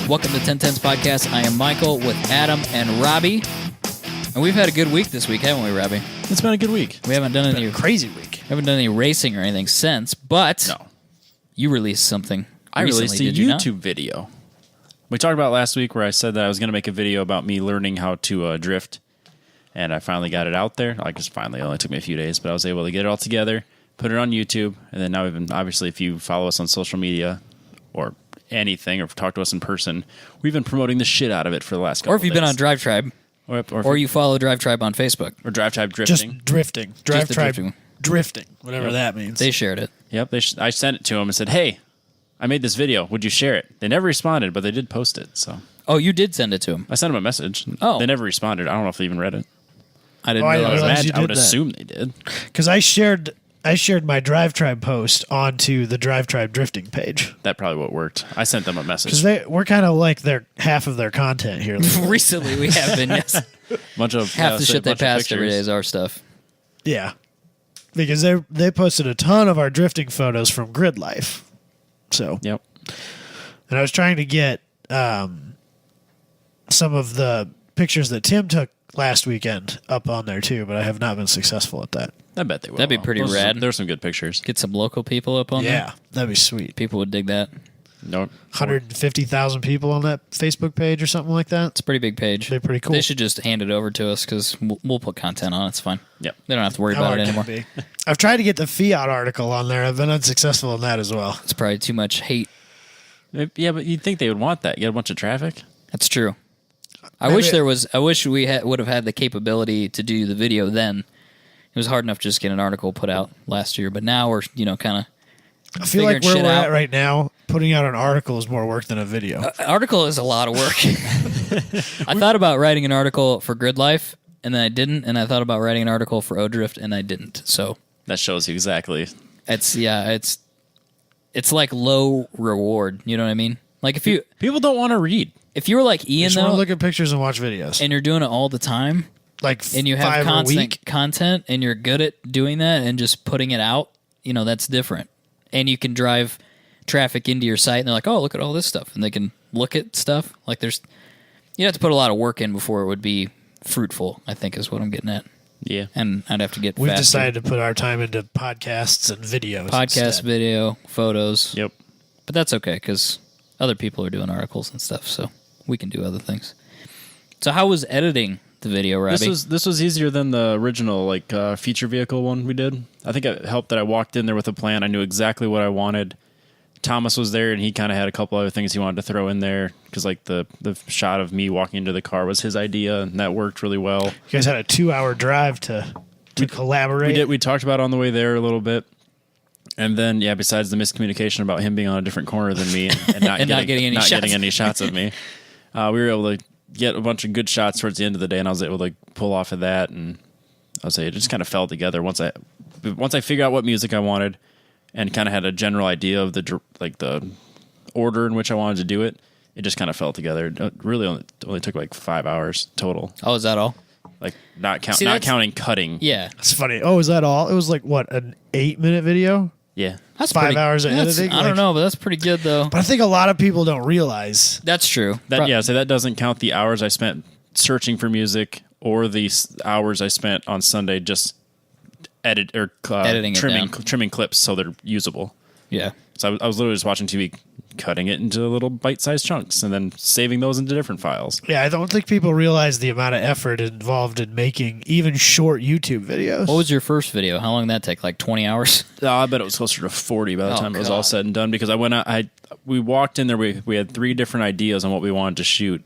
Welcome to 1010's Podcast. I am Michael with Adam and Robbie. And we've had a good week this week, haven't we, Robbie? It's been a good week. We haven't done any crazy week. Haven't done any racing or anything since, but No. You released something. I released a did you not? YouTube video. We talked about last week where I said that I was going to make a video about me learning how to drift, and I finally got it out there. Like, just finally, it only took me a few days, but I was able to get it all together, put it on YouTube, and then now we've been, obviously, if you follow us on social media or anything or talk to us in person, we've been promoting the shit out of it for the last couple Or if you've been on days. Drive Tribe, or you follow Drive Tribe on Facebook. Or Drive Tribe Drifting. Just drifting. Drive the Tribe drifting. drifting, whatever that means. They shared it. Yep, I sent it to them and said, hey, I made this video. Would you share it? They never responded, but they did post it. So Oh, you did send it to him. I sent them a message. Oh. They never responded. I don't know if they even read it. I didn't Oh, I realize didn't that. realize you I would did that. assume they did. Because I shared my Drive Tribe post onto the Drive Tribe drifting page. That probably what worked. I sent them a message. Because we're kind of like half of their content here. Recently, we have been, yes. Bunch of Half the shit they bunch of passed every pictures. day is our stuff. Yeah. Because they posted a ton of our drifting photos from Grid Life. So, Yep. and I was trying to get some of the pictures that Tim took last weekend up on there too, but I have not been successful at that. I bet they will. That'd be pretty rad. There's some good pictures. Get some local people up on there. Yeah, that'd be sweet. People would dig that. No, 150,000 people on that Facebook page or something like that. It's a pretty big page. They're pretty cool. They should just hand it over to us because we'll put content on it. It's fine. Yep. They don't have to worry How about it hard can anymore. it be? I've tried to get the Fiat article on there. I've been unsuccessful in that as well. It's probably too much hate. Yeah, but you'd think they would want that. You got a bunch of traffic. That's true. I Maybe- wish we would have had the capability to do the video then. It was hard enough just to get an article put out last year, but now we're kind of. I feel like figuring where shit we're out. at right now, putting out an article is more work than a video. Article is a lot of work. I thought about writing an article for Grid Life, and then I didn't. And I thought about writing an article for O-Drift, and I didn't. So That shows you exactly. it's like low reward. You know what I mean? Like if People don't want to read. you were like Ian Just want though, to look at pictures and watch videos. and you're doing it all the time, Like and you have 5 a constant week. content, and you're good at doing that and just putting it out. That's different. And you can drive traffic into your site, and they're like, "Oh, look at all this stuff," and they can look at stuff. Like you have to put a lot of work in before it would be fruitful, I think is what I'm getting at. Yeah. And I'd have to get We've faster. decided to put our time into podcasts and videos. Podcast, instead. video, photos. Yep. But that's okay because other people are doing articles and stuff, so we can do other things. So how was editing the video, Robbie? This was easier than the original feature vehicle one we did. I think it helped that I walked in there with a plan. I knew exactly what I wanted. Thomas was there, and he kind of had a couple other things he wanted to throw in there because the shot of me walking into the car was his idea, and that worked really well. You guys had a 2-hour drive to collaborate. We talked about it on the way there a little bit. And then, besides the miscommunication about him being on a different corner than me and not, getting any shots of me, we were able to get a bunch of good shots towards the end of the day, and I was able to pull off of that. And I would say it just kind of fell together once I figured out what music I wanted and kind of had a general idea of the order in which I wanted to do it. It just kind of fell together. It really only took like 5 hours total. Oh, is that all? Like not See, that's- counting cutting. Yeah. That's funny. Oh, is that all? It was like, what, an 8-minute video? Yeah. That's 5 pretty- hours of that's- editing? I don't Like- know, but that's pretty good, though. But I think a lot of people don't realize. That's true. So that doesn't count the hours I spent searching for music or the hours I spent on Sunday just Editing it down. trimming clips so they're usable. Yeah. So I was literally just watching TV, cutting it into little bite-sized chunks and then saving those into different files. Yeah, I don't think people realize the amount of effort involved in making even short YouTube videos. What was your first video? How long did that take? Like 20 hours? I bet it was closer to 40 by the Oh, time it was God. all said and done because I went out. We walked in there. We had 3 different ideas on what we wanted to shoot.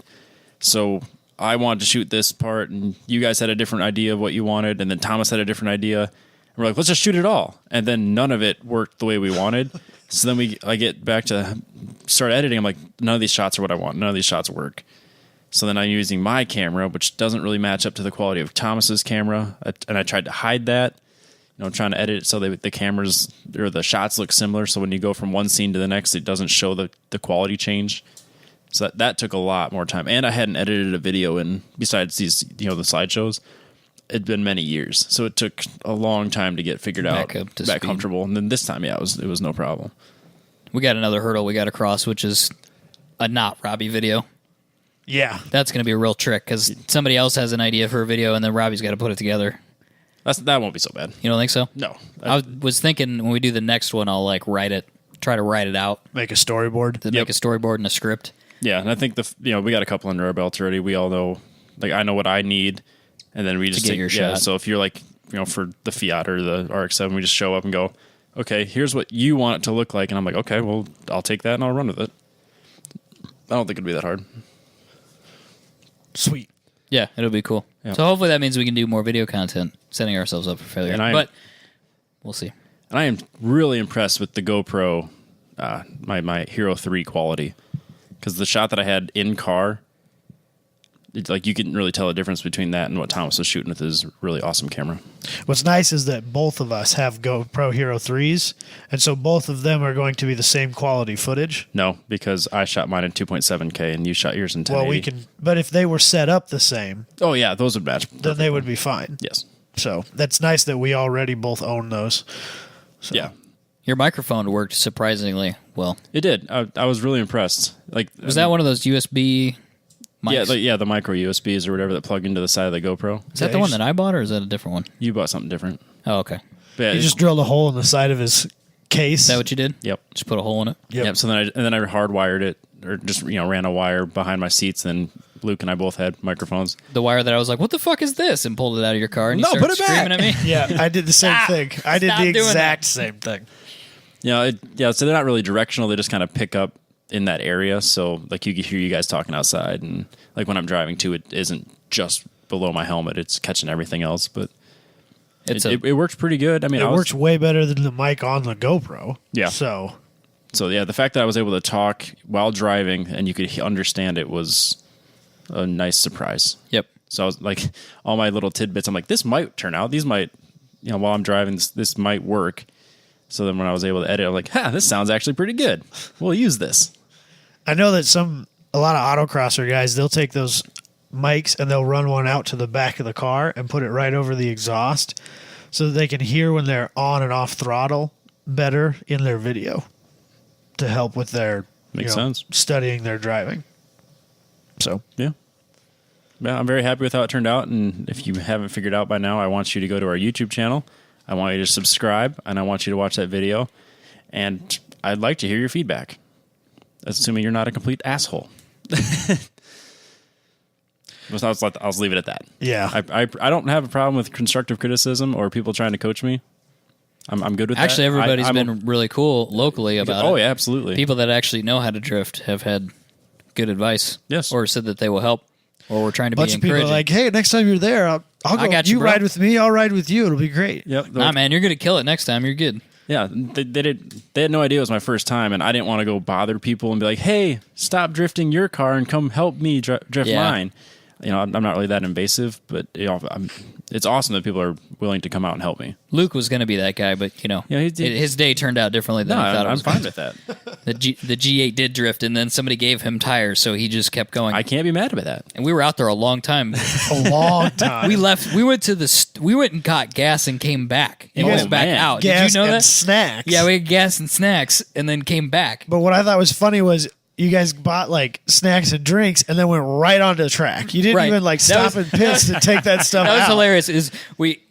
So I wanted to shoot this part, and you guys had a different idea of what you wanted, and then Thomas had a different idea. And we're like, let's just shoot it all, and then none of it worked the way we wanted. So then I get back to start editing. I'm like, none of these shots are what I want. None of these shots work. So then I'm using my camera, which doesn't really match up to the quality of Thomas's camera, and I tried to hide that. Trying to edit it so the cameras or the shots look similar. So when you go from one scene to the next, it doesn't show the quality change. So that took a lot more time. And I hadn't edited a video in, besides these, the slideshows, it'd been many years. So it took a long time to get figured out, back comfortable. And then this time, it was no problem. We got another hurdle we got to cross, which is a not Robbie video. Yeah. That's going to be a real trick because somebody else has an idea for a video and then Robbie's got to put it together. That won't be so bad. You don't think so? No. I was thinking when we do the next one, I'll like try to write it out. Make a storyboard. Make a storyboard and a script. Yeah, and I think we got a couple under our belts already. We all know, like I know what I need, and then we just get your shot. So if you're like, for the Fiat or the RX-7, we just show up and go, okay, here's what you want it to look like, and I'm like, okay, well, I'll take that and I'll run with it. I don't think it'd be that hard. Sweet. Yeah, it'll be cool. Yeah. So hopefully that means we can do more video content, setting ourselves up for failure. But we'll see. And I am really impressed with the GoPro, my Hero 3 quality, because the shot that I had in car, it's like you can really tell the difference between that and what Thomas was shooting with his really awesome camera. What's nice is that both of us have GoPro Hero 3s, and so both of them are going to be the same quality footage. No, because I shot mine in 2.7K and you shot yours in 1080. Well, we can, but if they were set up the same, oh yeah, those would match. Then they would be fine. Yes. So that's nice that we already both own those. So. Yeah. Your microphone worked surprisingly well. It did. I was really impressed. Was that one of those USB mics? Yeah, the micro USBs or whatever that plug into the side of the GoPro. Is that the one that I bought, or is that a different one? You bought something different. Oh, okay. But he just drilled a hole in the side of his case. Is that what you did? Yep. Just put a hole in it? Yep. So then I hardwired it, or just ran a wire behind my seats. And Luke and I both had microphones. The wire that I was like, "What the fuck is this?" and pulled it out of your car, and you No, started put it screaming back. at me. Yeah, I did the same thing. I did the exact same thing. So they're not really directional. They just kind of pick up in that area. So like you can hear you guys talking outside, and like when I'm driving too, it isn't just below my helmet. It's catching everything else, but it works pretty good. I mean, it works way better than the mic on the GoPro. Yeah. So yeah, the fact that I was able to talk while driving and you could understand it was a nice surprise. Yep. So I was like, all my little tidbits, I'm like, this might turn out. These might, while I'm driving, this might work. So then when I was able to edit, I'm like, this sounds actually pretty good. We'll use this. I know that a lot of autocrosser guys, they'll take those mics and they'll run one out to the back of the car and put it right over the exhaust so that they can hear when they're on and off throttle better in their video to help with their Makes sense. Studying their driving. So yeah, I'm very happy with how it turned out. And if you haven't figured out by now, I want you to go to our YouTube channel. I want you to subscribe, and I want you to watch that video. And I'd like to hear your feedback, assuming you're not a complete asshole. I'll leave it at that. Yeah, I don't have a problem with constructive criticism or people trying to coach me. I'm good with that. Actually, everybody's been really cool locally about it. Oh yeah, absolutely. People that actually know how to drift have had good advice. Yes, or said that they will help. Or we're trying to bunch be of people encouraging. are like, hey, next time you're there, I'll go. I got you, bro. Ride with me. I'll ride with you. It'll be great. Yep. Nah, man, you're gonna kill it next time. You're good. Yeah, they had no idea it was my first time, and I didn't want to go bother people and be like, hey, stop drifting your car and come help me drift mine. I'm not really that invasive, but it's awesome that people are willing to come out and help me. Luke was going to be that guy, but his day turned out differently than I thought. I'm fine with that. The G8 did drift, and then somebody gave him tires, so he just kept going. I can't be mad about that. And we were out there a long time. A long time. We left. We went and got gas and came back. And went back out. Gas Did you know and that? Snacks. Yeah, we had gas and snacks, and then came back. But what I thought was funny was you guys bought like snacks and drinks and then went right onto the track. You didn't even like stop and piss to take that stuff out. That was hilarious.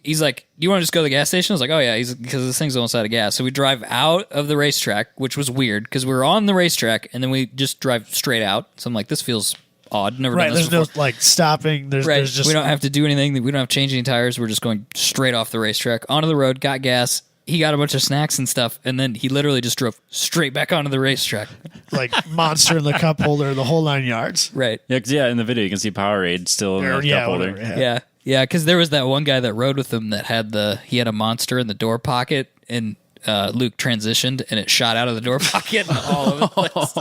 He's like, "Do you want to just go to the gas station?" I was like, "Oh yeah," because this thing's almost out of gas. So we drive out of the racetrack, which was weird because we were on the racetrack and then we just drive straight out. So I'm like, this feels odd. Never done this there's before. no like stopping. There's just we don't have to do anything. We don't have to change any tires. We're just going straight off the racetrack onto the road. Got gas. He got a bunch of snacks and stuff, and then he literally just drove straight back onto the racetrack. Like Monster in the cup holder, the whole 9 yards. Right. Yeah, 'cause in the video you can see Powerade still in the cup holder. Yeah, because there was that one guy that rode with him that had a Monster in the door pocket, and Luke transitioned, and it shot out of the door pocket and all over the place.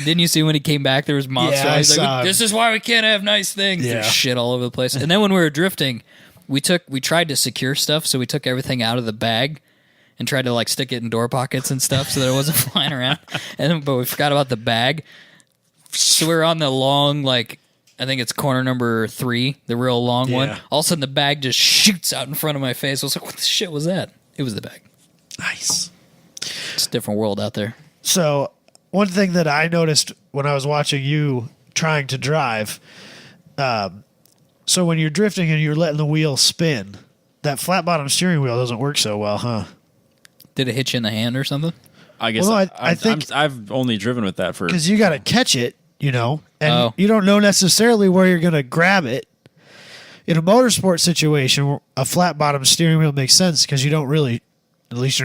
Didn't you see when he came back? There was Monster. Yeah, He's like, "This is why we can't have nice things." Yeah. There's shit all over the place. And then when we were drifting, we tried to secure stuff, so we took everything out of the bag and tried to like stick it in door pockets and stuff so that it wasn't flying around. But we forgot about the bag. So we were on the long, like, I think it's corner number 3, the real long one. All of a sudden the bag just shoots out in front of my face. I was like, what the shit was that? It was the bag. Nice. It's a different world out there. So one thing that I noticed when I was watching you trying to drive, so when you're drifting and you're letting the wheel spin, that flat bottom steering wheel doesn't work so well, huh? Did it hit you in the hand or something? I guess Well, no, I think I've only driven with that for because you got to catch it, and Oh. you don't know necessarily where you're going to grab it. In a motorsport situation, a flat bottom steering wheel makes sense because you don't really, at least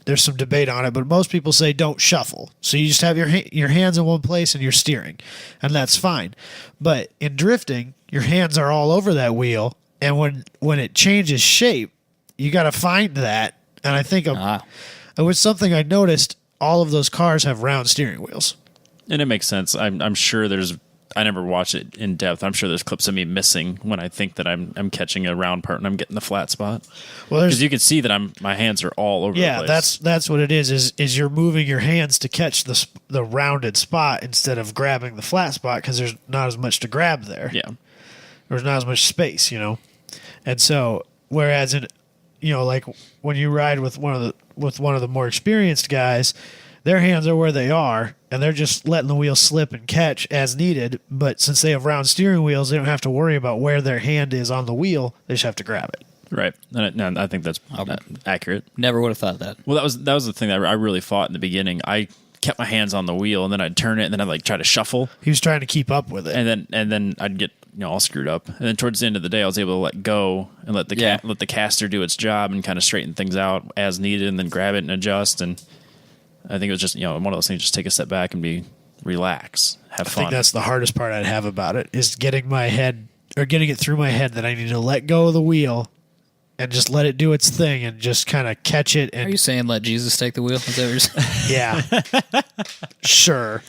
there's some debate on it, but most people say don't shuffle. So you just have your hands in one place and you're steering, and that's fine. But in drifting, your hands are all over that wheel, and when it changes shape, you got to find that. And I think it was something I noticed. All of those cars have round steering wheels, and it makes sense. I'm sure I never watched it in depth. I'm sure there's clips of me missing when I think that I'm catching a round part and I'm getting the flat spot. Well, because you can see that my hands are all over. Yeah, the place. that's what it is you're moving your hands to catch the rounded spot instead of grabbing the flat spot because there's not as much to grab there. Yeah, there's not as much space, and so whereas in like when you ride with one of the more experienced guys, their hands are where they are, and they're just letting the wheel slip and catch as needed. But since they have round steering wheels, they don't have to worry about where their hand is on the wheel. They just have to grab it. right. And I think that's accurate. Never would have thought that. Well, that was the thing that I really fought in the beginning. I kept my hands on the wheel, and then I'd turn it, and then I'd like try to shuffle. He was trying to keep up with it, and then I'd get all screwed up. And then towards the end of the day, I was able to let go and let the caster do its job and kind of straighten things out as needed, and then grab it and adjust. And I think it was just one of those things. Just take a step back and relax, have fun. I think that's the hardest part I'd have about it is getting it through my head that I need to let go of the wheel and just let it do its thing and just kind of catch it. And Are you saying let Jesus take the wheel? Is that what you're saying? yeah, sure.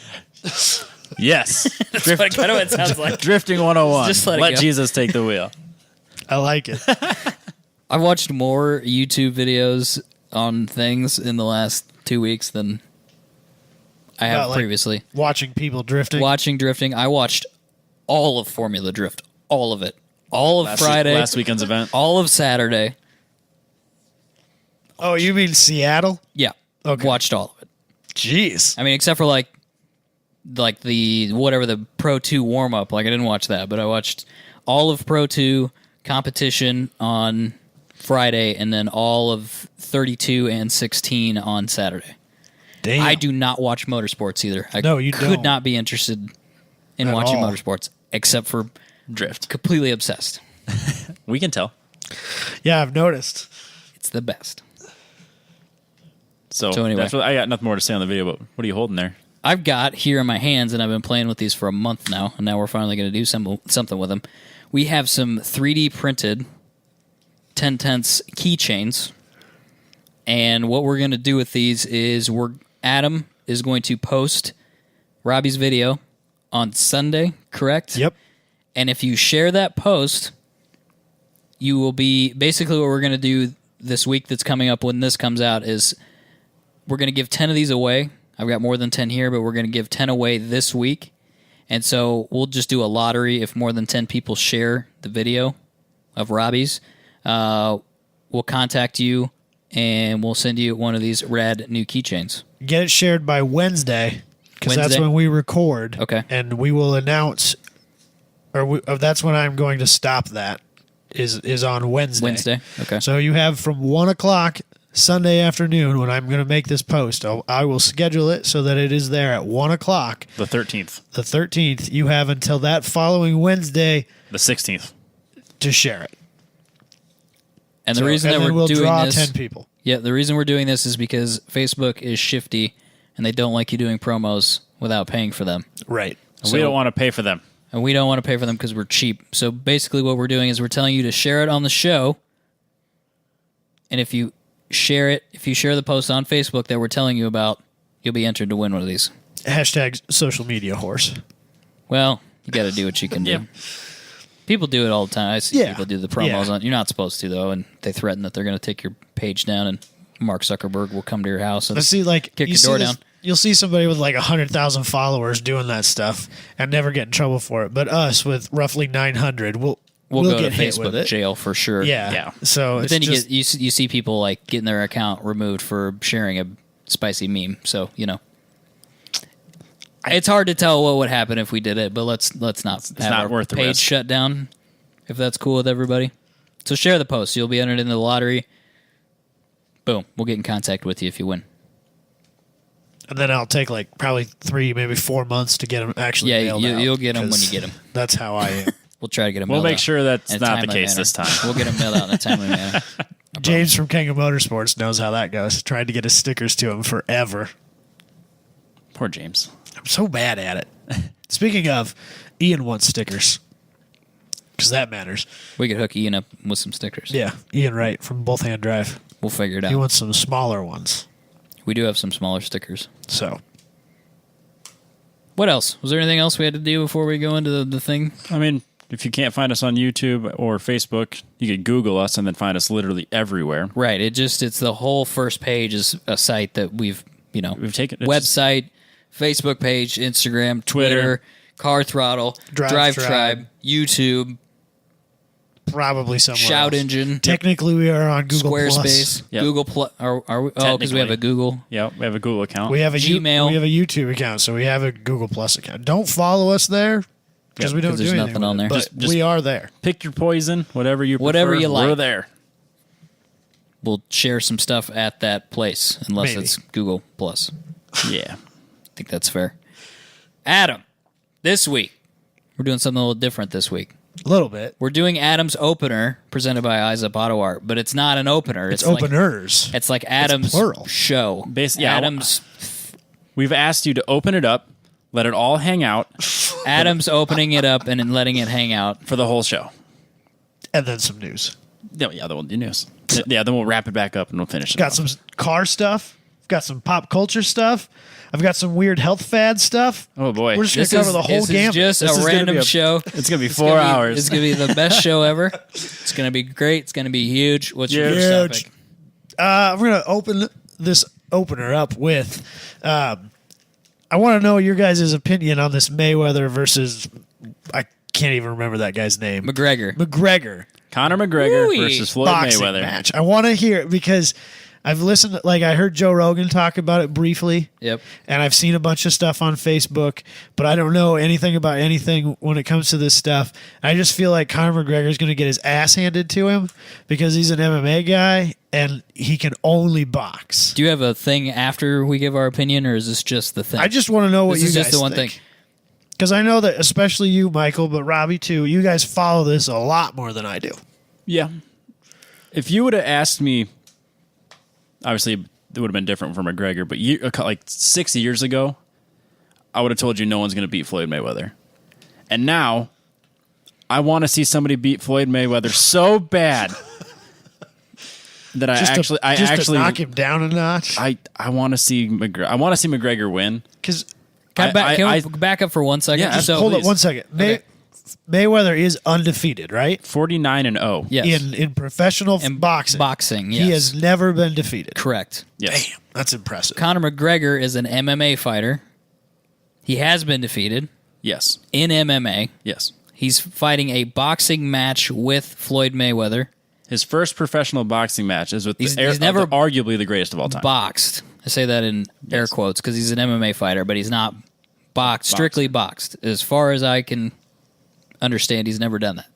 Yes, That's kind of what it sounds like. Drifting 101. Just let it let go. Jesus take the wheel. I like it. I've watched more YouTube videos on things in the last 2 weeks than I have previously. Watching people drifting. Watching drifting. I watched all of Formula Drift. All of it. All of Friday. Last weekend's event. All of Saturday. Oh, you mean Seattle? Yeah. Okay. Watched all of it. Jeez. I mean, except for like the whatever the Pro 2 warm up. Like I didn't watch that, but I watched all of Pro 2 competition on Friday and then all of 32 and 16 on Saturday. Damn. I do not watch motorsports either. I No, you could don't. not be interested in At watching all. motorsports except for Drift. completely obsessed. We can tell. Yeah, I've noticed. It's the best. So anyway. that's what, I got nothing more to say on the video, but what are you holding there? I've got here in my hands, and I've been playing with these for a month now, and now we're finally going to do something with them. We have some 3D printed 10/10 keychains, and what we're going to do with these is Adam is going to post Robbie's video on Sunday, correct? Yep. And if you share that post, you will be basically what we're going to do this week that's coming up when this comes out is we're going to give 10 of these away. I've got more than 10 here, but we're going to give 10 away this week. And so we'll just do a lottery if more than 10 people share the video of Robbie's. We'll contact you and we'll send you one of these rad new keychains. Get it shared by Wednesday because that's Wednesday? when we record. Okay. And we will announce, that's when I'm going to stop that. Is on Wednesday. Wednesday, okay. So you have from 1 o'clock Sunday afternoon when I'm going to make this post. I will schedule it so that it is there at 1 o'clock. The 13th. The 13th. You have until that following Wednesday The 16th. to share it. And the reason that we'll doing draw this, 10 people. Yeah, the reason we're doing this is because Facebook is shifty and they don't like you doing promos without paying for them. Right. We don't want to pay for them. And we don't want to pay for them because we're cheap. So basically what we're doing is we're telling you to share it on the show. And if you share it, if you share the post on Facebook that we're telling you about, you'll be entered to win one of these. Hashtag social media horse. Well, you got to do what you can do. Yeah. People do it all the time. I see Yeah. people do the promos Yeah. on. You're not supposed to though, and they threaten that they're going to take your page down, and Mark Zuckerberg will come to your house and Let's see, like kick you your see door this- down. You'll see somebody with like 100,000 followers doing that stuff and never get in trouble for it. But us with roughly 900, we'll We'll go get to hit with Facebook it. jail for sure. Yeah. Yeah. So But it's then just, you see people like getting their account removed for sharing a spicy meme. So It's hard to tell what would happen if we did it, but let's not have not our worth the page risk. shut down if that's cool with everybody. So share the post. You'll be entered into the lottery. Boom. We'll get in contact with you if you win. And then I'll take like probably 3, maybe 4 months to get them actually mailed out. You'll get them when 'cause you get them. That's how I am. We'll try to get them We'll mailed make out sure that's in a not the timely case manner. this time. We'll get them mailed out in a timely manner. James from King of Motorsports knows how that goes. Tried to get his stickers to him forever. Poor James. I'm so bad at it. Speaking of, Ian wants stickers. Because that matters. We could hook Ian up with some stickers. Yeah, Ian Wright from Both Hand Drive. We'll figure it He out. wants some smaller ones. We do have some smaller stickers. So, What else? Was there anything else we had to do before we go into the thing? I mean, if you can't find us on YouTube or Facebook, you could Google us and then find us literally everywhere. Right. It's the whole first page is a site that we've taken it's website, Facebook page, Instagram, Twitter, Car Throttle, Drive Tribe, Tribe. YouTube, probably somewhere Shout else. Engine, Technically, we are on Google Squarespace, Yep. Google Plus. Are we? Oh, because we have a Google. Yeah, we have a Google account. We have a Gmail. we have a YouTube account, so we have a Google Plus account. Don't follow us there because we don't 'cause do there's anything nothing on with it, there. But Just- we are there. Pick your poison, whatever you Whatever prefer, you like. We're there. We'll share some stuff at that place, unless Maybe. it's Google Plus. Yeah. I think that's fair. Adam, this week we're doing something a little different. This week A little bit. we're doing Adam's opener presented by Eyes Up Auto Art, but it's not an opener. It's like, openers. It's like Adam's plural. show. Yeah, Adam's We've asked you to open it up, let it all hang out Adam's opening it up and then letting it hang out. for the whole show. And then some news. Yeah, then we'll do news. Yeah, then we'll wrap it back up and we'll finish it. Got off. some car stuff. Got some pop culture stuff. I've got some weird health fad stuff. Oh, boy. We're just going to cover the whole this gamut. is just This is a gonna random be a- show. It's going to be It's 4 gonna be- hours. It's going to be the best show ever. It's going to be great. It's going to be huge. What's your Huge. first topic? I'm going to open this opener up with I want to know your guys' opinion on this Mayweather versus, I can't even remember that guy's name. McGregor Conor McGregor Woo-wee. versus Floyd boxing Mayweather. match. I want to hear it because I've listened, like I heard Joe Rogan talk about it briefly. Yep. And I've seen a bunch of stuff on Facebook, but I don't know anything about anything when it comes to this stuff. I just feel like Conor McGregor is going to get his ass handed to him because he's an MMA guy and he can only box. Do you have a thing after we give our opinion, or is this just the thing? I just want to know what This you is guys just the one think. thing. Because I know that especially you, Michael, but Robbie too, you guys follow this a lot more than I do. Yeah. If you would have asked me, obviously it would have been different for McGregor, but like 6 years ago, I would have told you no one's going to beat Floyd Mayweather. And now, I want to see somebody beat Floyd Mayweather so bad that I actually to knock him down a notch. I want to see McGregor. I want to see McGregor win. Because Can we back up for 1 second? Yeah, Just so, hold up please. 1 second. Okay. Mayweather is undefeated, right? 49-0. Yes. In professional In boxing. Boxing, He yes. has never been defeated. Correct. Yes. Damn, that's impressive. Conor McGregor is an MMA fighter. He has been defeated Yes. in MMA. Yes. He's fighting a boxing match with Floyd Mayweather. His first professional boxing match is with He's never arguably the greatest of all time. Boxed. I say that in air Yes. quotes because he's an MMA fighter, but he's not boxed, strictly boxed. As far as I can understand, he's never done that.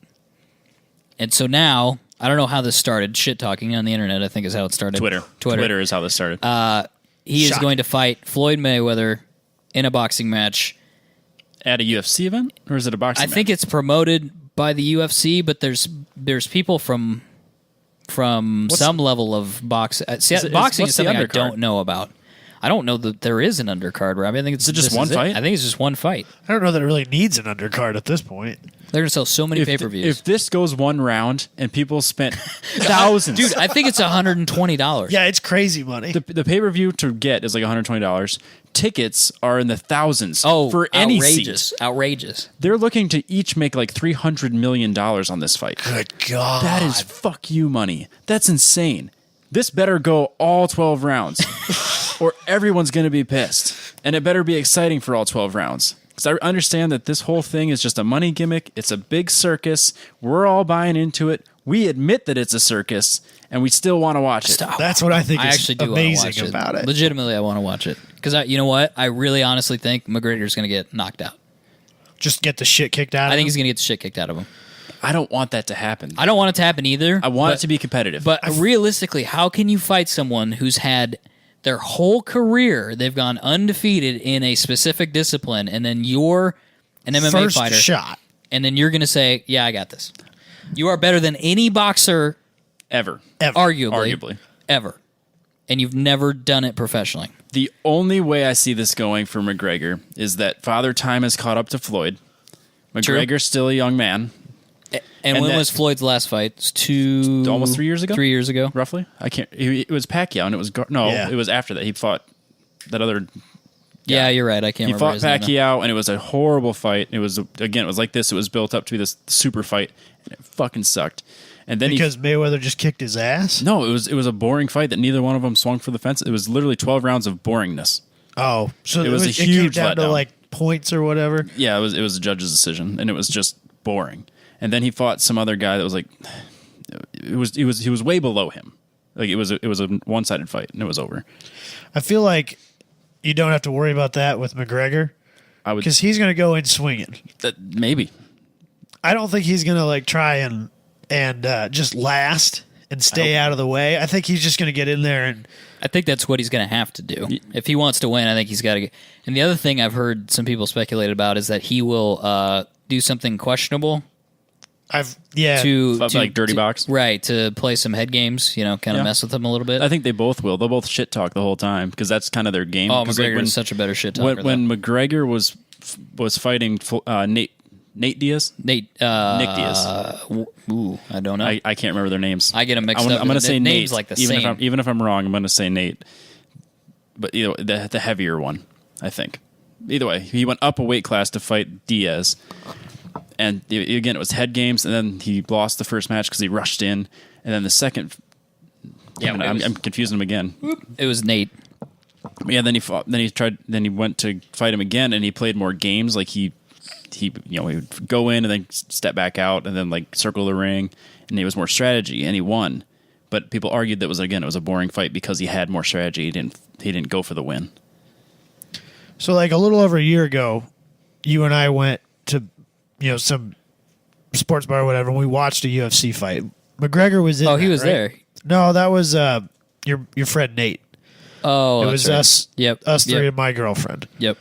And so now, I don't know how this started. Shit talking on the internet, I think, is how it started. Twitter is how this started. He is Shocking. going to fight Floyd Mayweather in a boxing match. At a UFC event, or is it a boxing? I think it's promoted by the UFC, but there's people from some level of boxing. Boxing what's is something the I undercard? don't know about. I don't know that there is an undercard, Robbie. I think it's Is it just this one fight? I think it's just one fight. I don't know that it really needs an undercard at this point. They're gonna sell so many pay-per-views. If this goes one round and people spent thousands, Dude, I think it's $120. Yeah, it's crazy money. the pay per view to get is like $120. Tickets are in the thousands. Oh, for any outrageous! seat. Outrageous! They're looking to each make like $300 million on this fight. Good God. That is fuck you money. That's insane. This better go all 12 rounds, or everyone's going to be pissed. And it better be exciting for all 12 rounds. Because I understand that this whole thing is just a money gimmick. It's a big circus. We're all buying into it. We admit that it's a circus, and we still want to watch it. Stop. That's what I think I is actually do wanna watch amazing about it. Legitimately, I want to watch it. Because you know what? I really honestly think McGregor's going to get knocked out. Just get the shit kicked out of him? I think he's going to get the shit kicked out of him. I don't want that to happen. I don't want it to happen either. I want it to be competitive. But realistically, how can you fight someone who's had their whole career, they've gone undefeated in a specific discipline, and then you're an MMA First fighter, shot. and then you're going to say, yeah, I got this. You are better than any boxer ever. Arguably. Ever. And you've never done it professionally. The only way I see this going for McGregor is that Father Time has caught up to Floyd. McGregor's still a young man. And when was Floyd's last fight? It's almost 3 years ago? 3 years ago. Roughly. I can't. It was Pacquiao, and it was it was after that. He fought that other. Yeah, you're right. I can't He remember. fought Pacquiao, and it was a horrible fight. It was like this. It was built up to be this super fight, and it fucking sucked. And then because Mayweather just kicked his ass? No, it was a boring fight that neither one of them swung for the fence. It was literally 12 rounds of boringness. Oh, so it was a it came huge down to letdown. like points or whatever. Yeah, it was a judge's decision, and it was just boring. And then he fought some other guy that was like, he was way below him. Like it was a one-sided fight, and it was over. I feel like you don't have to worry about that with McGregor because he's going to go in swinging. Maybe. I don't think he's going to like try and just last and stay out of the way. I think he's just going to get in there and. I think that's what he's going to have to do. If he wants to win, I think he's got to get. And the other thing I've heard some people speculate about is that he will do something questionable. Like dirty box, right? To play some head games, kind of mess with them a little bit. I think they both will. They'll both shit talk the whole time because that's kind of their game. Oh, McGregor is such a better shit talker. When McGregor was fighting Nate Diaz, Nick Diaz. I don't know. I can't remember their names. I get them mixed up. I'm going to say names Nate, like the even same. Even if I'm wrong, I'm going to say Nate. But the heavier one, I think. Either way, he went up a weight class to fight Diaz. And again, it was head games, and then he lost the first match because he rushed in, and then the second. Yeah, I'm confusing him again. It was Nate. Yeah, then he went to fight him again, and he played more games. Like he would go in and then step back out, and then like circle the ring, and it was more strategy, and he won. But people argued that it was a boring fight because he had more strategy. He didn't go for the win. So like a little over a year ago, you and I went to some sports bar or whatever, and we watched a UFC fight. McGregor was in. Oh, he was there. No, that was your friend Nate. Oh, it was right. us. Yep, us three and my girlfriend. Yep.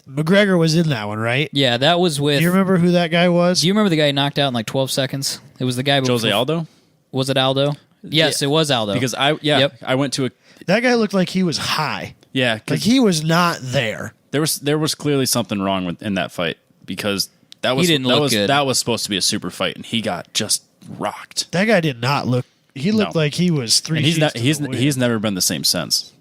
McGregor was in that one, right? Yeah, that was with. Do you remember who that guy was? Do you remember the guy knocked out in like 12 seconds? It was the guy. Jose Aldo. Was it Aldo? Yes, it was Aldo. Because I went to a. That guy looked like he was high. Yeah, like he was not there. There was clearly something wrong in that fight because that was good. That was supposed to be a super fight, and he got just rocked. That guy did not look. He looked like he was three. And he's never been the same since.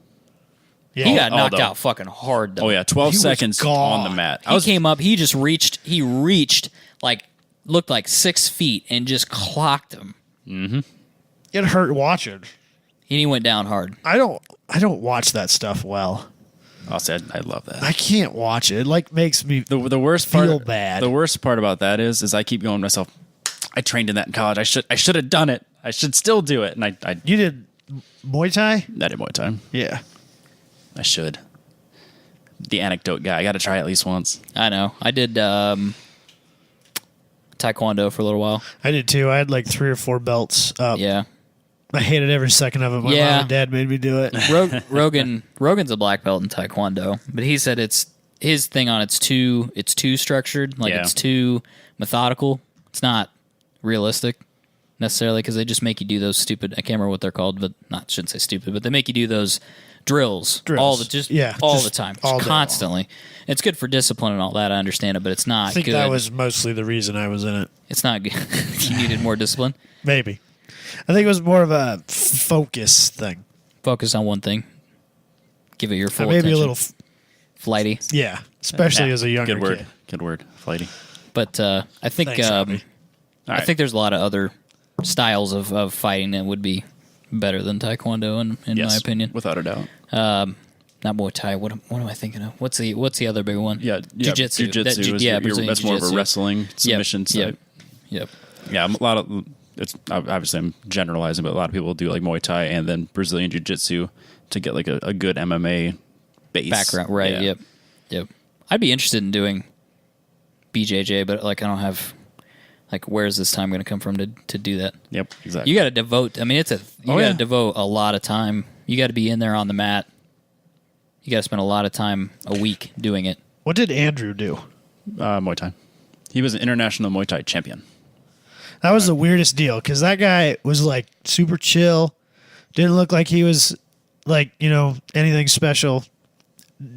Yeah. He got knocked out fucking hard though. Oh yeah, 12 seconds on the mat. He came up. He just reached. He reached like looked like 6 feet and just clocked him. Mm-hmm. It hurt watching. And he went down hard. I don't watch that stuff well. I said I love that. I can't watch it. It like makes me the worst feel bad. The worst part about that is I keep going to myself. I trained in that in college. I should have done it. I should still do it. And I you did Muay Thai? I did Muay Thai. Yeah, I should. The anecdote guy. I got to try at least once. I know. I did Taekwondo for a little while. I did too. I had like 3 or 4 belts up. Yeah. I hated every second of it. My mom and dad made me do it. Rogan's a black belt in Taekwondo, but he said it's his thing on it's too structured, like it's too methodical. It's not realistic necessarily because they just make you do those stupid. I can't remember what they're called, but shouldn't say stupid, but they make you do those drills. all the time, constantly. It's good for discipline and all that. I understand it, but it's not. I think good. that was mostly the reason I was in it. It's not good. You needed more discipline. Maybe. I think it was more of a focus thing. Focus on one thing. Give it your full maybe attention. A little flighty. Yeah, especially as a younger kid. Good word, flighty. But I think Thanks, I think there's a lot of other styles of fighting that would be better than Taekwondo, in my opinion, without a doubt. Not Muay Thai. What am I thinking of? What's the other big one? Jiu-jitsu. That's more of a wrestling submission type. Yep. Yeah, a lot of. It's obviously I'm generalizing, but a lot of people do like Muay Thai and then Brazilian Jiu-Jitsu to get like a good MMA base background. Right. Yeah. Yep. I'd be interested in doing BJJ, but like I don't have like where's this time going to come from to do that? Yep, exactly. You got to devote. I mean, you got to yeah. devote a lot of time. You got to be in there on the mat. You got to spend a lot of time a week doing it. What did Andrew do? Muay Thai. He was an international Muay Thai champion. That was the weirdest deal because that guy was like super chill. Didn't look like he was like, anything special.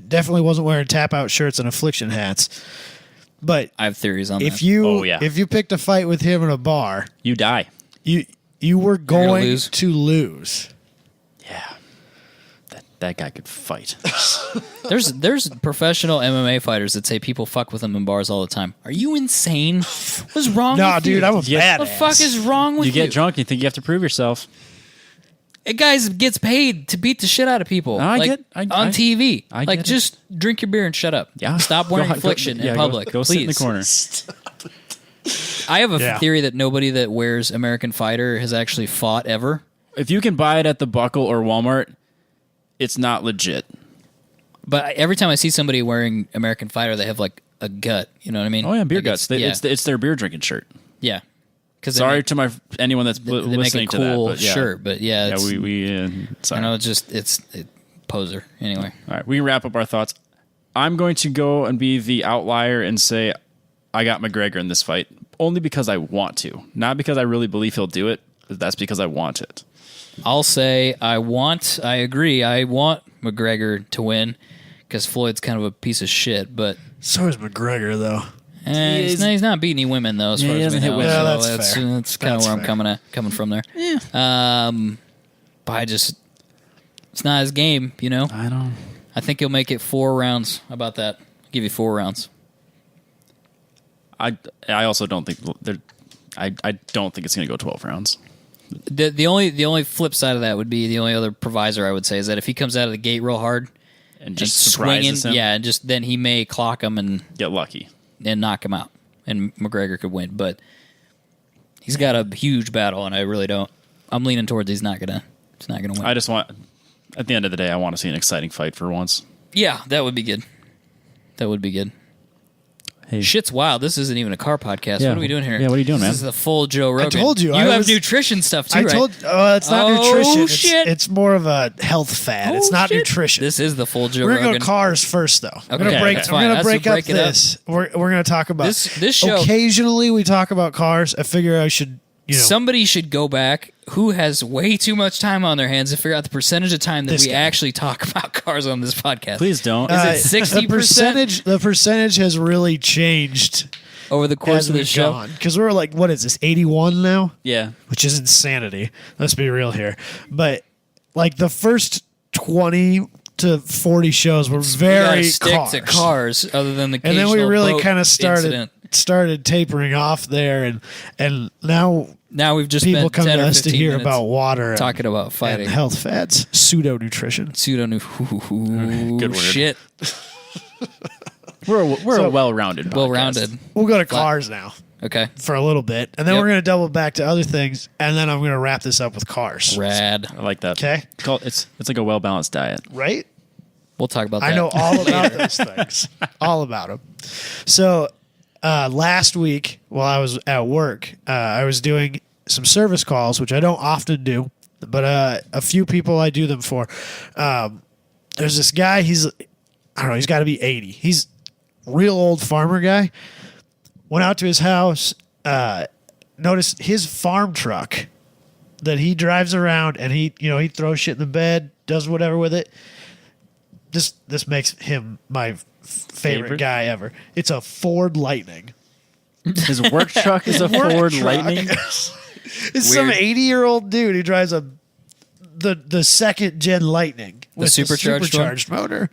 Definitely wasn't wearing tap out shirts and affliction hats. But I have theories on if that. if you picked a fight with him in a bar, You die. you were going lose. to lose. Yeah. That guy could fight. There's professional MMA fighters that say people fuck with them in bars all the time. Are you insane? What's wrong No, with dude, you? I'm a Yeah. badass. What the fuck is wrong with You you? get drunk, you think you have to prove yourself. A guy gets paid to beat the shit out of people. No, I like, get- I- on TV. I like, get it. just drink your beer and shut up. Yeah. Stop wearing Go- affliction yeah, in public. Go sit in the please. corner. I have a Yeah. theory that nobody that wears American Fighter has actually fought ever. If you can buy it at the Buckle or Walmart, it's not legit. But every time I see somebody wearing American Fighter, they have like a gut. You know what I mean? Oh yeah, beer Like, guts. It's their beer drinking shirt. yeah. Because Sorry to anyone that's they make a listening to cool that. But yeah. shirt, but yeah, Yeah, it's, we sorry. I know it's just it's poser anyway. All right, we can wrap up our thoughts. I'm going to go and be the outlier and say I got McGregor in this fight only because I want to, not because I really believe he'll do it. But that's because I want it. I'll say I agree. I want McGregor to win because Floyd's kind of a piece of shit, but So is McGregor, though. he's not beating any women though. As Yeah, far he as we hasn't hit know. women. Yeah, So that's fair. that's kind of That's where I'm fair. coming from there. Yeah. But it's not his game, you know. I don't. I think he'll make it 4 rounds. How about that? I'll give you 4 rounds. I also don't think I don't think it's going to go 12 rounds. The only flip side of that would be the only other provisor I would say is that if he comes out of the gate real hard And just and swinging, surprises him. yeah, and just then he may clock him and Get lucky. knock him out, and McGregor could win. But he's got a huge battle, and I really don't. I'm leaning towards he's not gonna win. I just want, at the end of the day, I want to see an exciting fight for once. Yeah, that would be good. That would be good. Hey, Shit's wild. This isn't even a car podcast. Yeah. What are we doing here? Yeah, what are you doing, man? This is the full Joe Rogan. told you, You I have was- nutrition stuff too, I right? told it's not Oh, nutrition. shit. It's more of a health fad. It's Oh, not shit. nutrition. This is the full Joe We're Rogan. gonna go cars first, though. I'm Okay, gonna break. that's I'm fine. gonna Let's break up break it up. this. We're gonna talk about This show- Occasionally, we talk about cars. I figure I should, Somebody should go back who has way too much time on their hands and figure out the percentage of time that This we guy. actually talk about cars on this podcast. please don't. Is it 60%? The percentage has really changed over the course as of we've this show. gone because we're like, what is this? 81 now, Yeah. which is insanity. Let's be real here. But like the first 20 to 40 shows were We gotta very stick cars. to cars, other than the And then we occasional really boat kind of incident. started tapering off there, and now Now we've just people spent come 10 to or us to 15 hear minutes about water talking about and fighting. health fads, pseudo nutrition. Pseudo Good word. shit. We're a So- well-rounded podcast. Well rounded. We'll go to cars now Okay. for a little bit, and then Yep. we're going to double back to other things, and then I'm going to wrap this up with cars. Rad. I like that. Okay. It's like a well-balanced diet. Right? We'll talk about that. I know all about those things. All about them. So last week, while I was at work, I was doing some service calls, which I don't often do, but a few people I do them for. There's this guy. I don't know. He's got to be 80. He's a real old farmer guy. Went out to his house. Noticed his farm truck that he drives around, and he throws shit in the bed, does whatever with it. This makes him my favorite guy ever. It's a Ford Lightning. His work truck is a Ford truck. Lightning. It's some Weird. 80-year-old dude who drives the second gen Lightning with supercharged motor.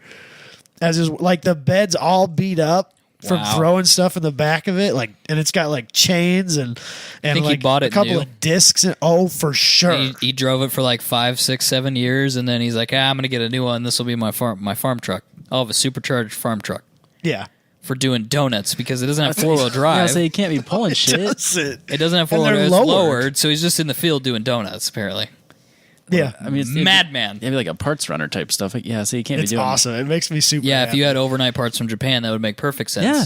As his the bed's all beat up from Wow. throwing stuff in the back of it, and it's got chains and think he bought a it couple new. of discs. For sure. He drove it for 5, 6, 7 years, and then he's like, I'm going to get a new one. This will be my farm truck. I'll have a supercharged farm truck Yeah. for doing donuts because it doesn't have 4-wheel drive. So you can't be pulling shit. That's it. It doesn't have And 4-wheel they're drive. It's lowered. lowered, so he's just in the field doing donuts, apparently. Yeah. I mean, it's Madman. Maybe like a parts runner type stuff. Like, yeah, so you can't It's be doing awesome. It makes me super Yeah, happy. if you had overnight parts from Japan, that would make perfect sense. Yeah.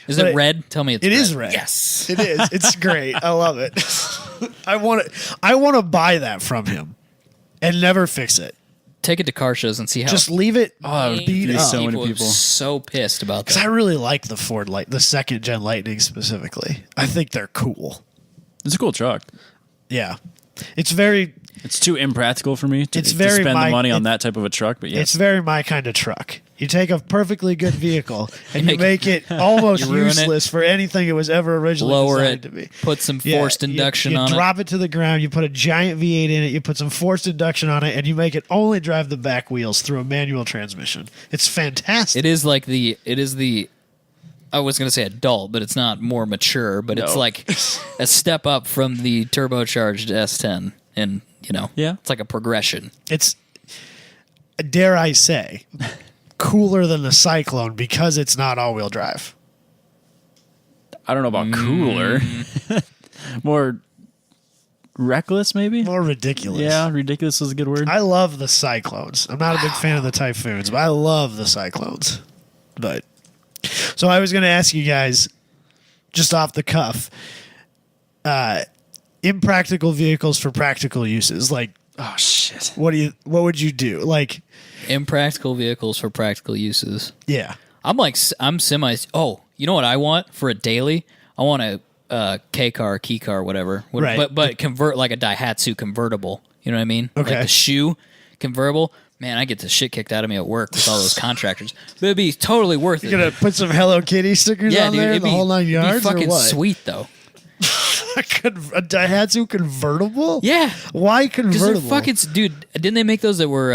Is But it red? Tell me it's It red. is red. Yes. It is. It's great. I love it. I want to buy that from him and never fix it. Take it to car shows and see how. Just leave it it'd beat be up. so many People are people. so pissed about Because I that. really like the Ford the second gen Lightning specifically. I think they're cool. It's a cool truck. Yeah. It's very It's too impractical for me to, It's to very spend my- the money on it- that type of a truck. But yes, it's very my kind of truck. You take a perfectly good vehicle and you make- make it almost You ruin it. useless for anything it was ever originally Lower designed it. to be. Put some Yeah, forced induction you on it. drop it to the ground. You put a giant V8 in it. You put some forced induction on it, and you make it only drive the back wheels through a manual transmission. It's fantastic. It is like the. It is the. I was going to say adult, but it's not more mature. But it's No. like a step up from the turbocharged S10, and Yeah. it's like a progression. It's, dare I say, cooler than the Cyclone because it's not all-wheel drive. I don't know about cooler. More reckless, maybe. More ridiculous. Yeah, ridiculous is a good word. I love the Cyclones. I'm not a big fan of the Typhoons, but I love the Cyclones. But so I was going to ask you guys, just off the cuff, impractical vehicles for practical uses. Like, oh shit. what would you do? Like, Impractical vehicles for practical uses. yeah, I'm semi. Oh, you know what I want for a daily? I want a key car, whatever. Right. But convert like a Daihatsu convertible. You know what I mean? Okay. Like the shoe convertible. Man, I get the shit kicked out of me at work with all those contractors. But it'd be totally worth it. you're gonna put some Hello Kitty stickers Yeah, on dude, there, it'd the whole 9 it'd yards, be fucking or what? sweet though. a Daihatsu convertible? Yeah. Why Because convertible? they're fucking, dude. Didn't they make those that were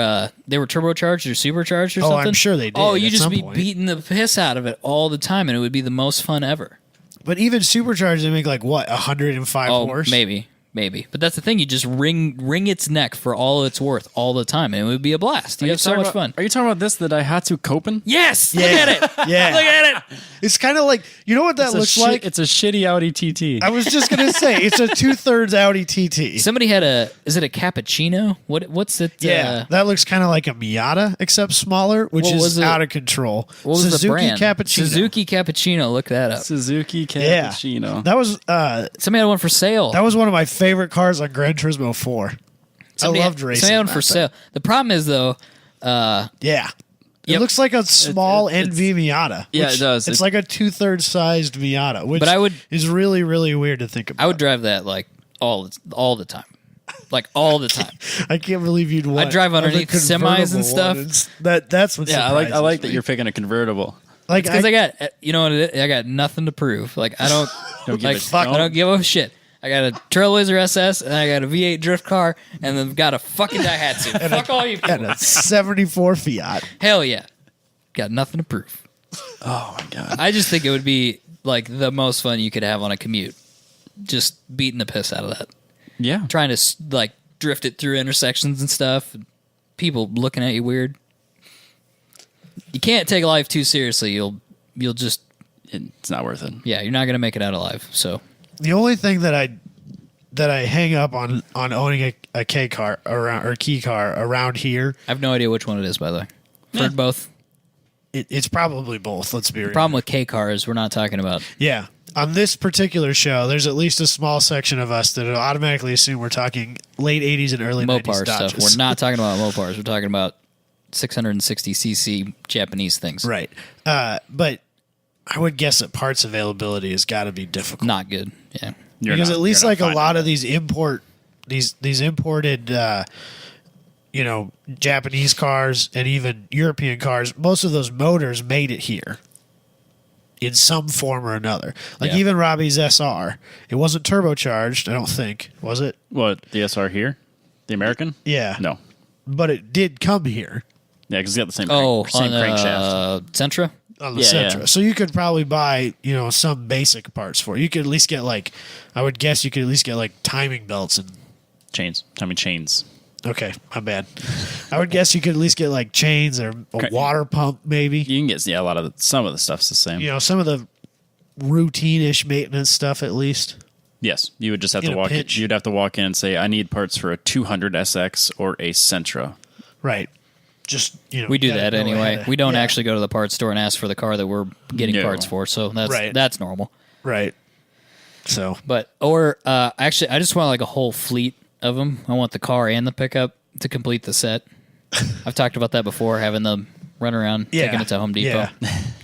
turbocharged or supercharged or Oh, something? I'm sure they did Oh, you at just some be point. beating the piss out of it all the time, and it would be the most fun ever. But even supercharged, they make like what 105 Oh, horse. maybe. But that's the thing. You just wring its neck for all it's worth all the time, and it would be a blast. You have so much fun. Are you talking about this, the Daihatsu Copen? Yes, look Yeah. at it. Yeah. Look at it. It's kind of like, you know what that looks like? It's a shitty Audi TT. I was just gonna say it's a 2/3 Audi TT. Somebody had is it a cappuccino? What's it? Yeah, that looks kind of like a Miata except smaller, which What is was it? out of control. What was Suzuki the brand? Cappuccino. Suzuki Cappuccino. Look that up. Suzuki Yeah, Cappuccino. that was Somebody had one for sale. that was one of my favorite cars on Gran Turismo 4. Somebody I loved racing. Somebody had one that for thing. sale. The problem is though. Yeah. It Yep. looks like a small NV Miata. Yeah, which- it does. It's It- like a 2/3 sized Miata, which But I would- is really, really weird to think about. I would drive that like all the time, like all the time. I can't believe you'd want. drive a underneath semis and convertible stuff. one. That's what. Yeah, I like surprises that me. you're picking a convertible. like. Because I got, you know what it is? I got nothing to prove. Like I don't, Don't give like a fuck, I don't give a shit. I got a Trailblazer SS and I got a V8 drift car and then got a fucking Daihatsu. Fuck all you and people. a 74 Fiat. Hell yeah, got nothing to prove. Oh my god. I just think it would be like the most fun you could have on a commute. Just beating the piss out of that, Yeah. trying to like drift it through intersections and stuff. People looking at you weird. You can't take life too seriously. You'll just It's not worth it. you're not gonna make it out alive. So The only thing that I hang up on owning a K car around or key car around here, I have no idea which one it is. By the way, heard both. it's probably both. Let's be real. Problem with K cars, we're not talking about. Yeah. On this particular show, there's at least a small section of us that will automatically assume we're talking late 80s and early 90s Mopar Dodges. stuff. We're not talking about Mopars. We're talking about 660cc Japanese things. Right. But I would guess that parts availability has got to be difficult. Not good. Yeah. Because at least like a lot of these imported Japanese cars and even European cars, most of those motors made it here in some form or another. Like Yeah. even Robbie's SR, it wasn't turbocharged, I don't think, was it? What, the SR here? The American? Yeah. No. But it did come here Yeah, because it's got the same, On crankshaft. Sentra. on the Yeah, Sentra. yeah. So you could probably buy, some basic parts for it. You could at least get I would guess you could at least get timing belts and Chains. Chains. okay, my bad. I would guess you could at least get chains or a Okay. water pump maybe. You can get, some of the stuff's the same. Some of the routine-ish maintenance stuff at least. Yes, you would just have In to a walk. pinch. You'd have to walk in and say, "I need parts for a 200 SX or a Sentra." Right. Just We do gotta that know anyway. ahead of- We don't yeah. actually go to the parts store and ask for the car that we're getting No. parts for, so that's normal. Right. So But actually, I just want like a whole fleet of them. I want the car and the pickup to complete the set. I've talked about that before, having them run around, Yeah. taking it to Home Depot.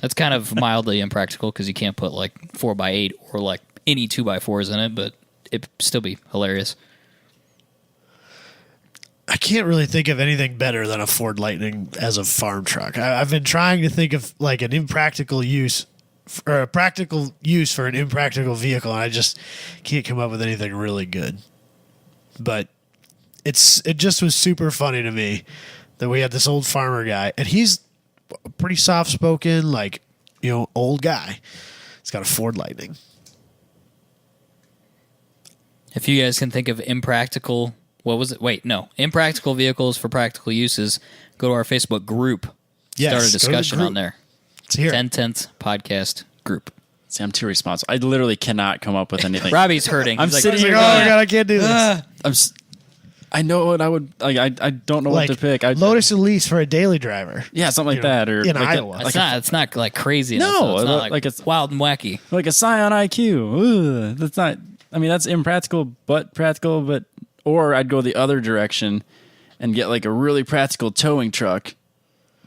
That's kind of mildly impractical because you can't put like 4x8 or like any 2x4s in it, but it'd still be hilarious. I can't really think of anything better than a Ford Lightning as a farm truck. I've been trying to think of like an impractical use or a practical use for an impractical vehicle, and I just can't come up with anything really good. But it just was super funny to me that we had this old farmer guy, and he's a pretty soft spoken, like, old guy. He's got a Ford Lightning. If you guys can think of impractical, what was it? Wait, no. Impractical vehicles for practical uses, go to our Facebook group. Yes, Start go a to the discussion group. on there. Let's hear it. 1010th podcast group. See, I'm too responsible. I literally cannot come up with anything. Robbie's hurting. I'm He's sitting He's here like, oh going, my God, I can't do this. I know what I would like. I don't know Like what to pick. Lotus Elise for a daily driver. Yeah, something like that, or in like Iowa. It's not like crazy. No, enough, though. It's not like like it's- wild and wacky. like a Scion IQ. Ugh, that's not. I mean, that's impractical, but practical. But or I'd go the other direction and get like a really practical towing truck,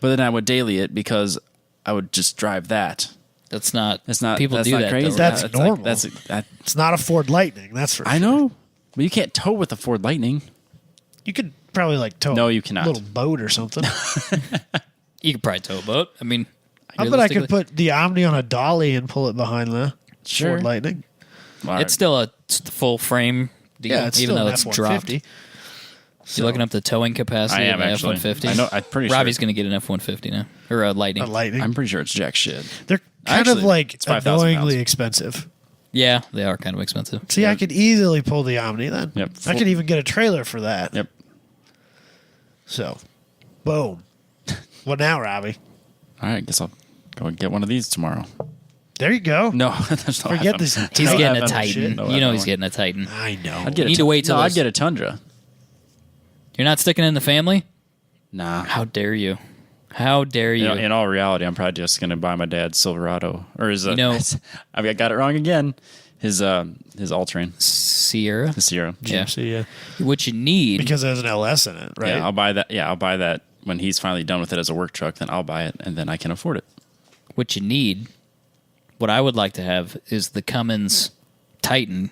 but then I would daily it because I would just drive that. That's not. It's not. People that's do not that. crazy. Though, That's right? normal. That. It's not a Ford Lightning, that's for I sure. know, but you can't tow with a Ford Lightning. You could probably like tow No, a you cannot. little boat or something. You could probably tow a boat. I mean, I bet I could realistically, put the Omni on a dolly and pull it behind the Sure. Ford Lightning. All right. It's still a full frame deal, Yeah, it's even still though an it's F-150. dropped. You're looking up the towing capacity I of am an actually. F-150. I know. I'm pretty sure. Robbie's going to get an F-150 now, or a Lightning. A Lightning. I'm pretty sure it's jack shit. They're kind Actually, of like it's 5,000 annoyingly pounds. expensive. Yeah, they are kind of expensive. See, I could easily pull the Omni then. Yep. I could even get a trailer for that. Yep. So, boom. What now, Robbie? All right. Guess I'll go and get one of these tomorrow. There you go. No, there's no Forget FM. this. He's No getting a FM Titan. shit. No You know FM. he's getting a Titan. I know. I'd get You a need to wait till no, those- I'd get a Tundra. You're not sticking in the family? Nah. How dare you? How dare you? In all reality, I'm probably just gonna buy my dad's Silverado or his. know- I got it wrong again. His All-Terrain, Sierra? the Sierra. Yeah. So, yeah. What you need, Because there's an LS in it, right? Yeah, I'll buy that. Yeah, I'll buy that when he's finally done with it as a work truck. Then I'll buy it, and then I can afford it. what I would like to have is the Cummins Titan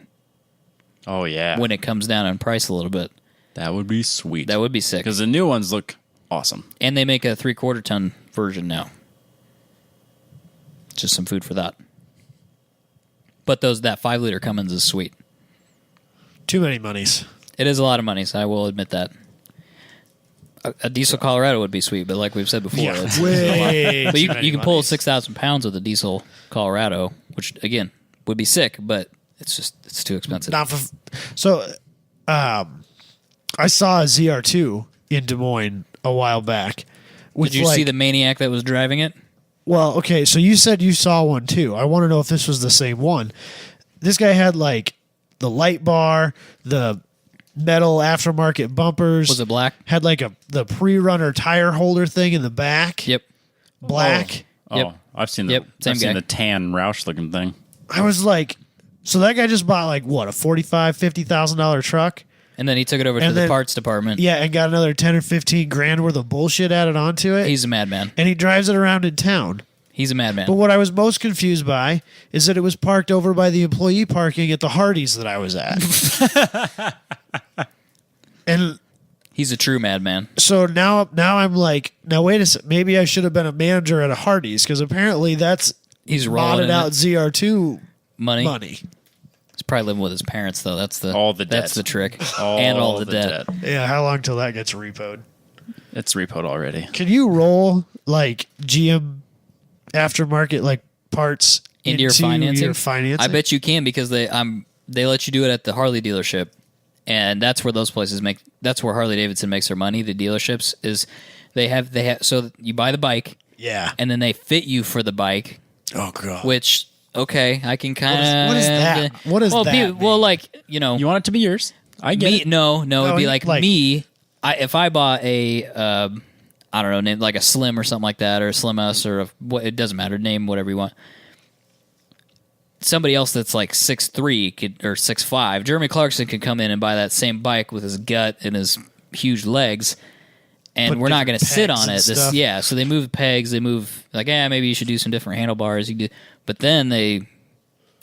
Oh yeah, when it comes down in price a little bit. that would be sweet. That would be sick. because the new ones look awesome. And they make a 3/4 ton version now. Just some food for that. But that 5 liter Cummins is sweet. Too many monies. It is a lot of money, so I will admit that. A diesel Colorado would be sweet, but like we've said before, it's way. but too you many can pull monies. 6,000 pounds with a diesel Colorado, which again would be sick, but it's too expensive. Not for, so, I saw a ZR2 in Des Moines a while back. Did you see the maniac that was driving it? Well, okay, so you said you saw one too. I want to know if this was the same one. This guy had like the light bar, the metal aftermarket bumpers. Was it black? Had like the pre-runner tire holder thing in the back. Yep. Black. Oh, Yep. I've seen the Yep, same I've seen guy. the tan Roush looking thing. I was like, so that guy just bought like what, a $45,000-$50,000 truck? And then he took it over to And the then- parts department. Yeah, and got another 10 or 15 grand worth of bullshit added onto it. He's a madman. And he drives it around in town. He's a madman. But what I was most confused by is that it was parked over by the employee parking at the Hardee's that I was at. And He's a true madman. so now I'm like, now wait a second, maybe I should have been a manager at a Hardee's because apparently that's He's rolling modded in out it. ZR2 money. money. He's probably living with his parents though. That's the All the That's debt. the trick. And all the debt. Yeah, how long till that gets repoed? It's repoed already. Can you roll like GM aftermarket like parts Into your financing? your financing? I bet you can because they let you do it at the Harley dealership, and that's where those places make. That's where Harley Davidson makes their money. The dealerships is they have so you buy the bike Yeah. and then they fit you for the bike, Oh god. which okay, I can kind of. What is that? What does that mean? Well, like, you know, You want it to be yours? I get me. it. No, it'd be like, like- me. If I bought a, I don't know, name like a Slim or something like that, or a Slim S, or what, it doesn't matter. Name whatever you want. Somebody else that's like 6'3" could, or 6'5", Jeremy Clarkson could come in and buy that same bike with his gut and his huge legs, and Put we're not going to different sit pegs on and it. stuff. Yeah, so they move pegs, they move like, maybe you should do some different handlebars. You do, but then they.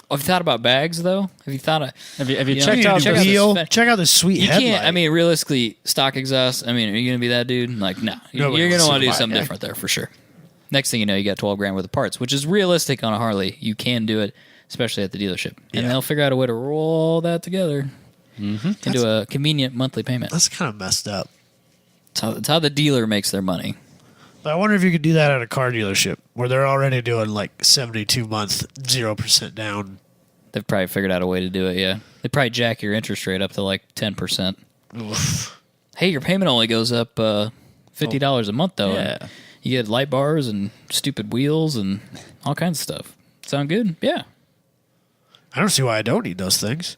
Oh, have you thought about bags though? Have you thought of? Have you know, checked out check the out wheel? the spec- Check out the sweet You headlight. can't. I mean, realistically, stock exhaust. I mean, are you going to be that dude? Like, no. Nobody You're going wants to to want to do buy something that. different there for sure. Next thing you know, you got 12 grand worth of parts, which is realistic on a Harley. You can do it, especially at the dealership, and Yeah. they'll figure out a way to roll that together into a convenient monthly payment. That's kind of messed up. It's how the dealer makes their money. But I wonder if you could do that at a car dealership where they're already doing like 72-month 0% down. They've probably figured out a way to do it. Yeah, they probably jack your interest rate up to like 10%. Oof. Hey, your payment only goes up $50 a month though. Yeah. And you get light bars and stupid wheels and all kinds of stuff. Sound good? Yeah. I don't see why I don't need those things.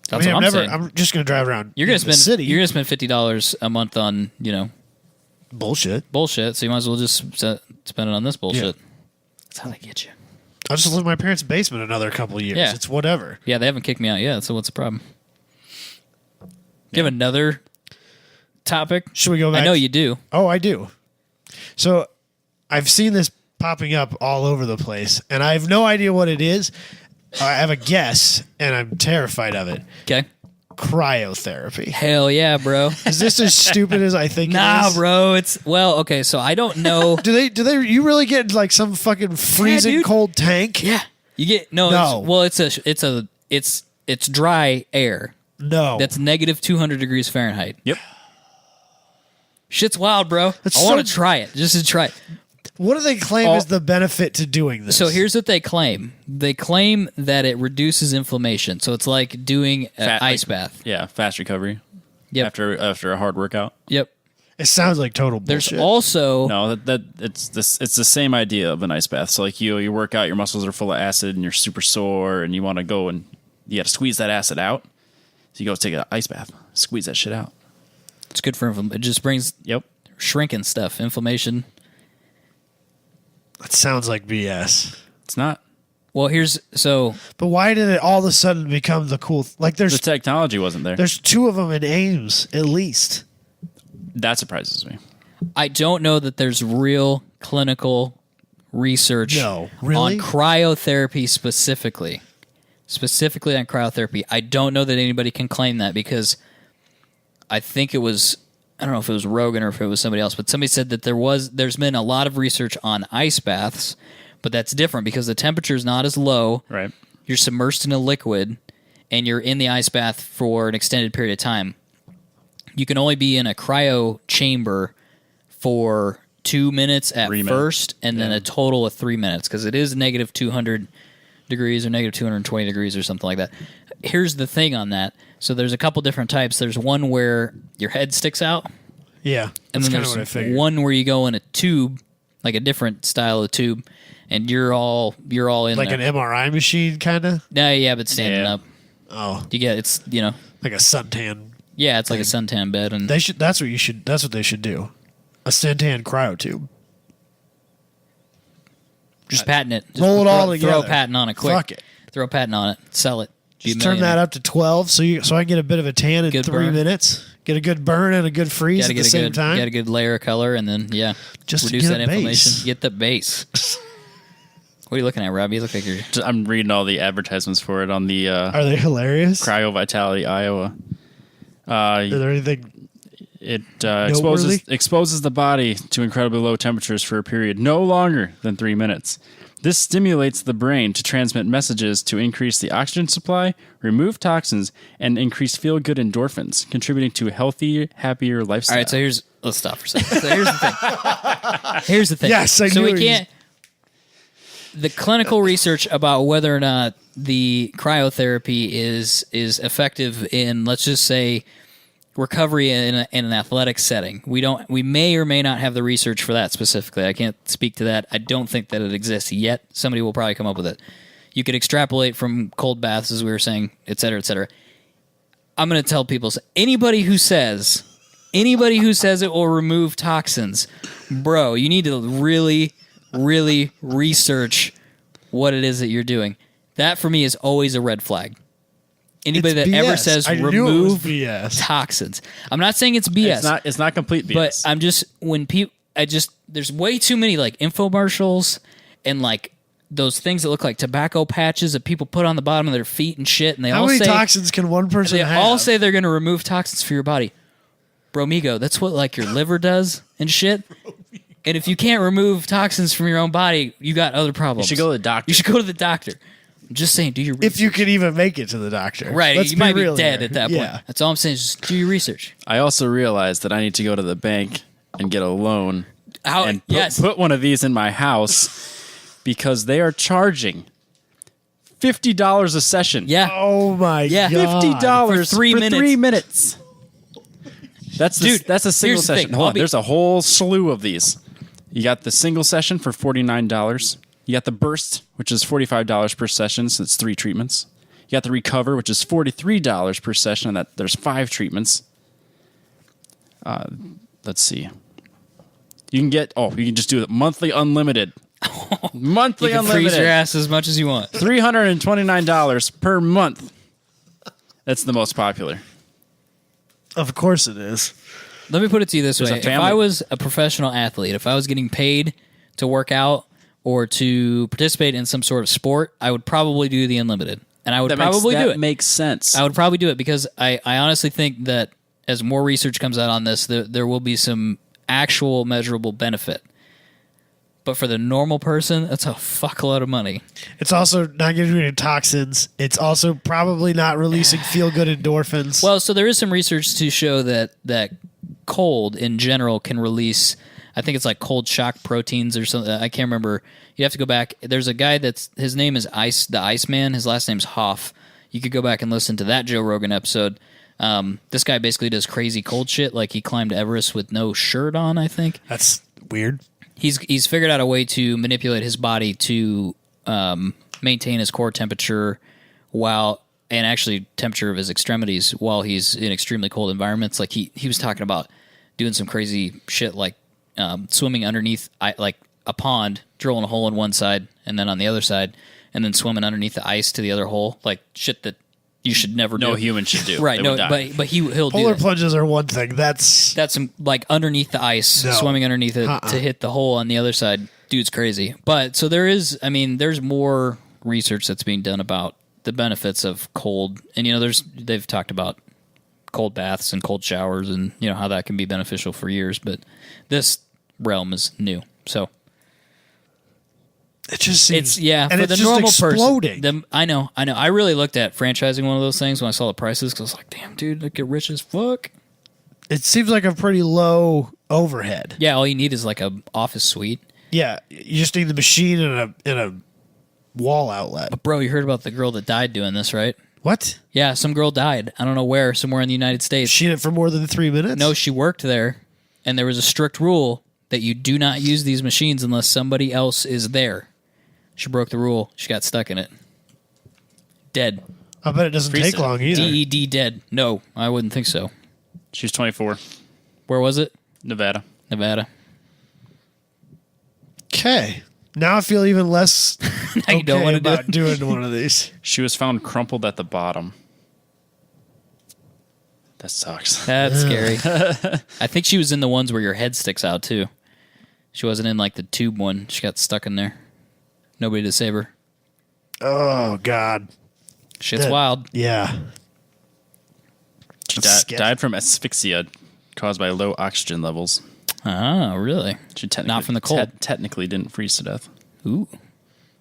That's I mean, what I'm saying. I'm just going to drive around. You're gonna in the spend city. You're gonna spend $50 a month on bullshit. bullshit. So you might as well just spend it on this bullshit. That's how they get you. I'll just live in my parents' basement another couple of years. Yeah. It's whatever. Yeah, they haven't kicked me out yet. So what's the problem? Do you have another topic? Should we go back? I know you do. Oh, I do. So I've seen this popping up all over the place, and I have no idea what it is. I have a guess, and I'm terrified of it. Okay. Cryotherapy. Hell yeah, bro. Is this as stupid as I think it Nah, is? bro. It's okay. So I don't know. Do they you really get like some fucking freezing dude. cold tank? Yeah, you get no. No. It's dry air. No. That's negative 200 degrees Fahrenheit. Yep. Shit's wild, bro. That's I want to so- try it. Just to try it. What do they claim is the benefit to doing this? So here's what they claim. They claim that it reduces inflammation. So it's like doing an ice bath. Yeah, fast recovery. Yep. After a hard workout. Yep. It sounds like total There's bullshit. also No, it's the same idea of an ice bath. So like you work out, your muscles are full of acid, and you're super sore, and you want to go and you got to squeeze that acid out. So you go take an ice bath, squeeze that shit out. it's good for it just brings Yep. shrinking stuff, inflammation. That sounds like BS. It's not. Well, But why did it all of a sudden become the cool? Like The technology wasn't there. there's two of them in Ames at least. That surprises me. I don't know that there's real clinical research No, really? on cryotherapy specifically. Specifically on cryotherapy. I don't know that anybody can claim that because I think it was, I don't know if it was Rogan or if it was somebody else, but somebody said that there's been a lot of research on ice baths, but that's different because the temperature is not as low. Right. You're submersed in a liquid and you're in the ice bath for an extended period of time. You can only be in a cryo chamber for 2 minutes at 3 minutes. first and then a total of 3 minutes because it is negative 200 degrees or negative 220 degrees or something like that. Here's the thing on that. So there's a couple different types. There's one where your head sticks out, Yeah, and that's then kind of what I there's figured. one where you go in a tube, like a different style of tube, and you're all in Like there. an MRI machine, kind of. Yeah, but standing Yeah. up. Oh, You get it's like a suntan. yeah, it's like a suntan bed, and They should. That's what they should do. A suntan cryo tube. just patent it. Just Roll it all Throw a together. patent on it quick. Fuck it. Throw a patent on it. Sell it. Be a Just turn that millionaire. up to 12, so I can get a bit of a tan in Good 3 burn. minutes. Get a good burn and a good freeze Gotta at the get a same good, time. get a good layer of color, and then Just to reduce get that a inflammation. base. Get the base. What are you looking at, Rob? You look like you're. I'm reading all the advertisements for it on the Are they hilarious? Cryo Vitality Iowa. Is there anything? It Noteworthy? exposes the body to incredibly low temperatures for a period no longer than 3 minutes. This stimulates the brain to transmit messages to increase the oxygen supply, remove toxins, and increase feel-good endorphins, contributing to a healthier, happier lifestyle. All right, so let's stop for a second. So here's the thing. Here's the thing. Yes, I so knew we he- can't. The clinical research about whether or not the cryotherapy is effective in, let's just say, recovery in an athletic setting. We may or may not have the research for that specifically. I can't speak to that. I don't think that it exists yet. Somebody will probably come up with it. You could extrapolate from cold baths, as we were saying, et cetera, et cetera. I'm going to tell people, anybody who says it will remove toxins, bro, you need to really, really research what it is that you're doing. That, for me, is always a red flag. Anybody It's that ever BS. says I knew it was remove BS. toxins. I'm not saying it's BS. It's not complete BS. But I'm just, there's way too many like infomercials and like those things that look like tobacco patches that people put on the bottom of their feet and shit. And they How all many say, toxins can one person they have? all say they're going to remove toxins for your body. Bromigo, that's what like your liver does and shit. And if you can't remove toxins from your own body, you got other problems. You should go to the doctor. You should go to the doctor. I'm just saying, do your research. If you could even make it to the doctor. Right, Let's you might be real dead here. at that Yeah. point. That's all I'm saying is just do your research. I also realized that I need to go to the bank and get a loan and put one of these in my house because they are charging $50 a session. Yeah. Oh my Yeah. god. $50 For 3 minutes. 3 minutes. That's Dude, that's a single here's the session. thing. Hold I'll on, be- there's a whole slew of these. You got the single session for $49. You got the burst, which is $45 per session, so it's 3 treatments. You got the recover, which is $43 per session, and there's 5 treatments. Let's see. You can just do it monthly unlimited. Monthly You can unlimited. freeze your ass as much as you want. $329 per month. That's the most popular. Of course it is. Let me put it to you this There's way. a If family- I was a professional athlete, if I was getting paid to work out or to participate in some sort of sport, I would probably do the unlimited. And I would probably do it. Makes sense. I would probably do it because I honestly think that as more research comes out on this, there will be some actual measurable benefit. But for the normal person, that's a fuckload of money. It's also not getting rid of toxins. It's also probably not releasing feel-good endorphins. Well, so there is some research to show that cold in general can release, I think it's like cold shock proteins or something. I can't remember. You have to go back. There's a guy his name is the Iceman. His last name's Hoff. You could go back and listen to that Joe Rogan episode. This guy basically does crazy cold shit. Like he climbed Everest with no shirt on, I think. That's weird. He's figured out a way to manipulate his body to maintain his core temperature and actually temperature of his extremities while he's in extremely cold environments. Like he was talking about doing some crazy shit like swimming underneath like a pond, drilling a hole in one side and then on the other side, and then swimming underneath the ice to the other hole, like shit that you should never do. No human should do. Right? They No, would die. but he'll do Polar that. plunges are one thing. That's That's like underneath the ice, No. swimming underneath it to hit the hole on the other side. Dude's crazy. But so there's more research that's being done about the benefits of cold. And, they've talked about cold baths and cold showers and, how that can be beneficial for years. But this realm is new. So it just seems and and for it's the just normal exploding. person. I know. I really looked at franchising one of those things when I saw the prices because I was like, damn, dude, I get rich as fuck. It seems like a pretty low overhead. Yeah, all you need is like a office suite. Yeah, you just need the machine and a wall outlet. But bro, you heard about the girl that died doing this, right? What? Yeah, some girl died. I don't know where, somewhere in the United States. She in it for more than 3 minutes? No, she worked there, and there was a strict rule that you do not use these machines unless somebody else is there. She broke the rule. She got stuck in it. Dead. I bet it doesn't Freeze take it. long either. DED dead. No, I wouldn't think so. She was 24. Where was it? Nevada. Nevada. Okay. Now I feel even less Now you don't wanna do about it. doing one of these. She was found crumpled at the bottom. That sucks. That's scary. I think she was in the ones where your head sticks out, too. She wasn't in, like, the tube one. She got stuck in there. Nobody to save her. Oh, God. Shit's That- wild. Yeah. She That's sketchy. died from asphyxia caused by low oxygen levels. Ah, really? She technically, Not from the cold. technically didn't freeze to death. Ooh.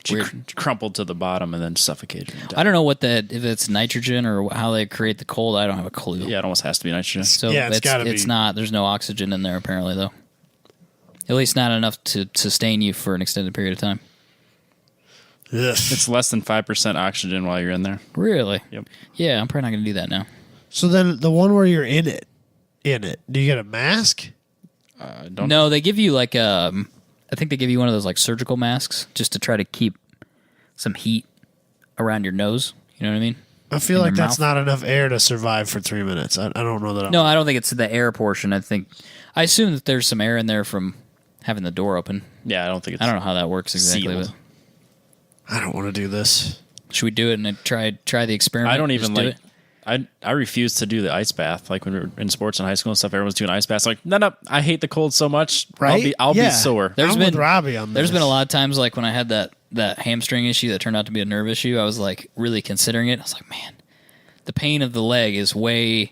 She Weird. crumpled to the bottom and then suffocated. And died. I don't know if it's nitrogen or how they create the cold. I don't have a clue. Yeah, it almost has to be nitrogen. So Yeah, it's gotta it's be. not. There's no oxygen in there apparently, though. At least not enough to sustain you for an extended period of time. Ugh. It's less than 5% oxygen while you're in there. Really? Yep. Yeah, I'm probably not gonna do that now. So then the one where you're in it, do you get a mask? Don't No, they give you like I think they give you one of those like surgical masks just to try to keep some heat around your nose. You know what I mean? I feel in like your that's mouth. not enough air to survive for 3 minutes. I don't know that. No, I don't think it's the air portion. I assume that there's some air in there from having the door open. Yeah, I don't think it's. I don't know how that works exactly. Sealed. I don't want to do this. Should we do it and try the experiment? I don't even Just do like. I refuse to do the ice bath. Like when we were in sports in high school and stuff, everyone's doing ice baths. Like, no, I hate the cold so much. Right? I'll be Yeah. sore. I'm with Robbie on this. There's been a lot of times like when I had that hamstring issue that turned out to be a nerve issue. I was like really considering it. I was like, man, the pain of the leg is way.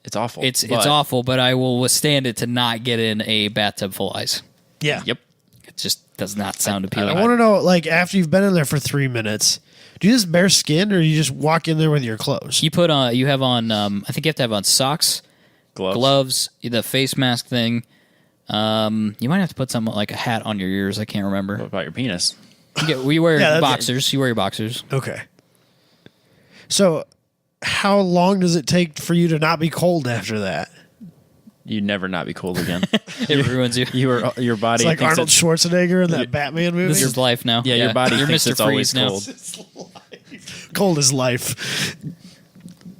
It's awful. It's awful, but I will withstand it to not get in a bathtub full of ice. Yeah. Yep. It just does not sound appealing. I want to know, like, after you've been in there for 3 minutes, do you just bare skin or you just walk in there with your clothes? You have on. I think you have to have on socks, gloves, the face mask thing. You might have to put some like a hat on your ears. I can't remember. What about your penis? We wear Yeah, that's boxers. You wear your boxers. Okay. So, how long does it take for you to not be cold after that? You never not be cold again. It ruins you. Your body. It's like thinks Arnold Schwarzenegger in that Batman movie. This is life now. Yeah, your body You're thinks Mr. it's always Freeze now. cold. Cold as life.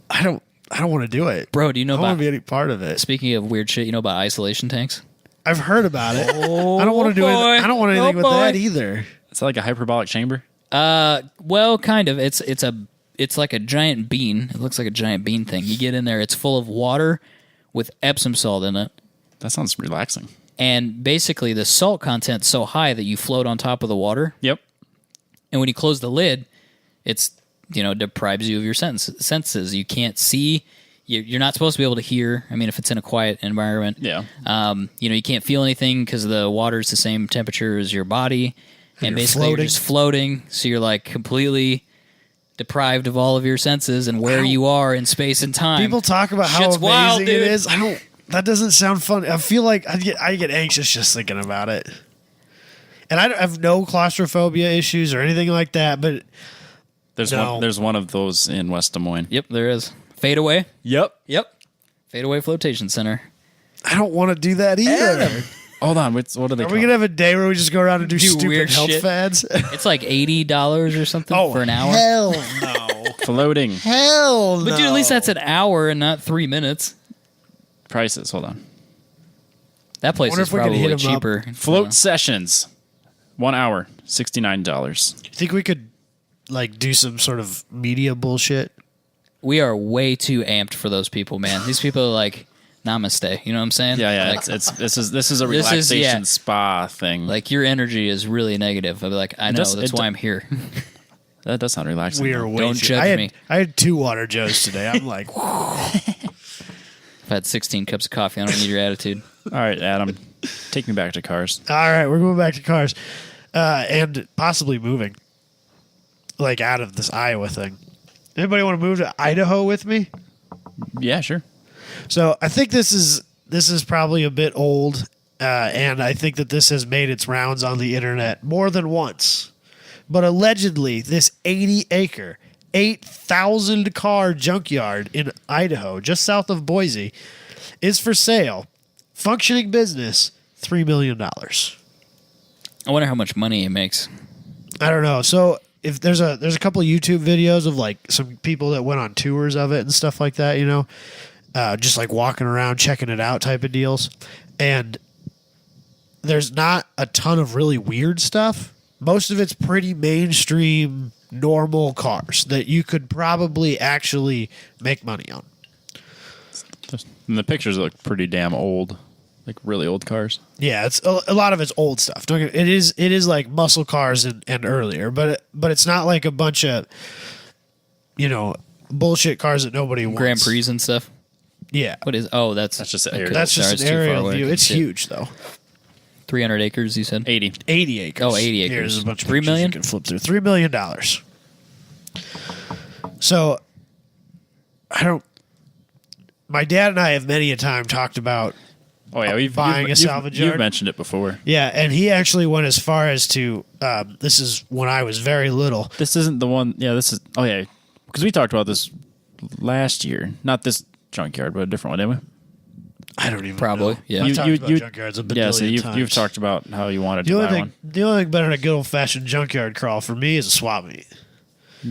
I don't want to do it. Bro, do you know I don't want about? to be any part of it. Speaking of weird shit, you know about isolation tanks? I've heard about it. I don't want to do it. I don't want anything with that either. It's like a hyperbolic chamber. Well, kind of. It's like a giant bean. It looks like a giant bean thing. You get in there. It's full of water with Epsom salt in it. That sounds relaxing. And basically, the salt content's so high that you float on top of the water. Yep. And when you close the lid, it's deprives you of your senses. You can't see. You're not supposed to be able to hear. I mean, if it's in a quiet environment. Yeah. You can't feel anything because the water's the same temperature as your body, and basically you're just floating. So you're like completely deprived of all of your senses and where you are in space and time. People talk about how Shit's amazing wild, it dude. is. That doesn't sound fun. I feel like I get anxious just thinking about it. And I have no claustrophobia issues or anything like that, but There's one of those in West Des Moines. Yep, there is. Fade away. Yep. Fade away flotation center. I don't want to do that either. Hold on. What are they Are called? we going to have a day where we just go around and do stupid weird health shit. fads? It's like $80 or something for an hour. Hell no. Floating Hell no. But dude, at least that's an hour and not 3 minutes. prices. Hold on. That place Wonder is if we could probably hit 'em up. cheaper. Float sessions. 1 hour, $69. You think we could like do some sort of media bullshit? We are way too amped for those people, man. These people are like, namaste. You know what I'm saying? Yeah. Like, This is a This is- relaxation yeah. spa thing. like your energy is really negative. I'll be like, I know, does- that's it why do- I'm here. That does sound relaxing. We are though. way Don't too, judge me. I had 2 water joes today. I'm like, I've had 16 cups of coffee. I don't need your attitude. All right, Adam, take me back to cars. all right, we're going back to cars, and possibly moving, like out of this Iowa thing. Anybody want to move to Idaho with me? Yeah, sure. So I think this is probably a bit old, and I think that this has made its rounds on the internet more than once. But allegedly, this 80-acre, 8,000 car junkyard in Idaho, just south of Boise, is for sale. Functioning business, $3 million. I wonder how much money it makes. I don't know. So if there's a couple of YouTube videos of like some people that went on tours of it and stuff like that, just like walking around checking it out type of deals. And there's not a ton of really weird stuff. Most of it's pretty mainstream, normal cars that you could probably actually make money on. And the pictures look pretty damn old, like really old cars. Yeah, it's a lot of it's old stuff. It is like muscle cars and earlier, but it's not like a bunch of bullshit cars that nobody wants. Grand Prix and stuff. Yeah, What is? Oh, that's just an okay. aerial. that's Sorry, just it's an too far aerial away. view. It's Shit. huge though. 300 acres, you said? 80. 80 acres. Oh, 80 acres. Here's a bunch of 3 pictures million? you can flip through. $3 million. So, my dad and I have many a time talked about, Oh yeah, buying a salvage yard? You've mentioned it before. yeah, and he actually went as far as to, this is when I was very little. This isn't the one. Yeah, this is. Oh yeah, because we talked about this last year. Not this junkyard, but a different one, didn't we? I don't even Probably, know. yeah. I've talked about junkyards a Yeah, so badillion you've times. talked about how you wanted The to only buy thing, one. the only thing better than a good old fashioned junkyard crawl for me is a swap meet.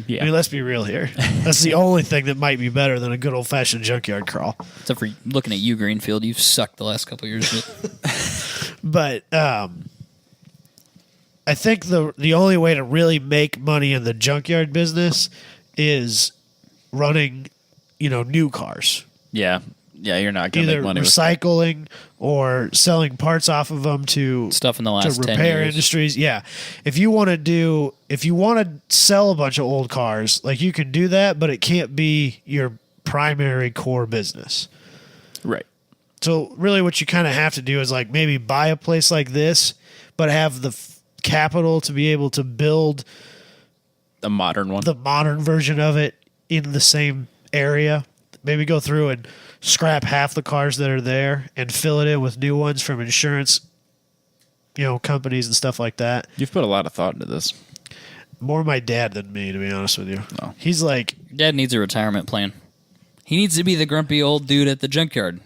Yeah. I mean, let's be real here. That's the only thing that might be better than a good old fashioned junkyard crawl. Except for looking at you, Greenfield. You've sucked the last couple of years. But I think the only way to really make money in the junkyard business is running, new cars. Yeah. Yeah, you're not going to Either make money with recycling or selling parts off of them to Stuff in the last 10 repair years. industries. Yeah, if you want to sell a bunch of old cars, like you can do that, but it can't be your primary core business. Right. So really, what you kind of have to do is like maybe buy a place like this, but have the capital to be able to build The modern one. the modern version of it in the same area. Maybe go through and scrap half the cars that are there and fill it in with new ones from insurance, companies and stuff like that. You've put a lot of thought into this. More my dad than me, to be honest with you. No. He's like, Your dad needs a retirement plan. He needs to be the grumpy old dude at the junkyard.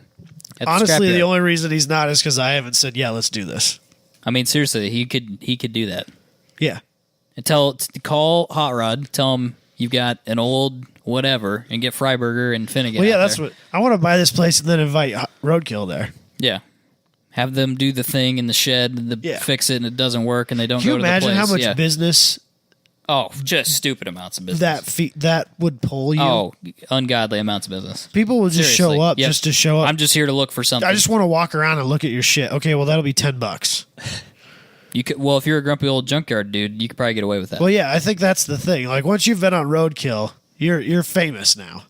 At honestly, the scrapyard. only reason he's not is because I haven't said, yeah, let's do this. I mean, seriously, he could do that. Yeah. And call Hot Rod, tell him you've got an old whatever, and get Freiberger and Finnegan. Well, yeah, out that's there. what I want to buy this place and then invite Roadkill there. Yeah. Have them do the thing in the shed, and Yeah. fix it, and it doesn't work, and they don't Can you go to the imagine place. how much Yeah. business Oh, just stupid amounts of business. that would pull you? Oh, ungodly amounts of business. People will just Seriously. show up Yep. just to show up. I'm just here to look for something. I just want to walk around and look at your shit. Okay, well that'll be $10. You could, well, if you're a grumpy old junkyard dude, you could probably get away with that. Well, yeah, I think that's the thing. Like once you've been on Roadkill, you're famous now.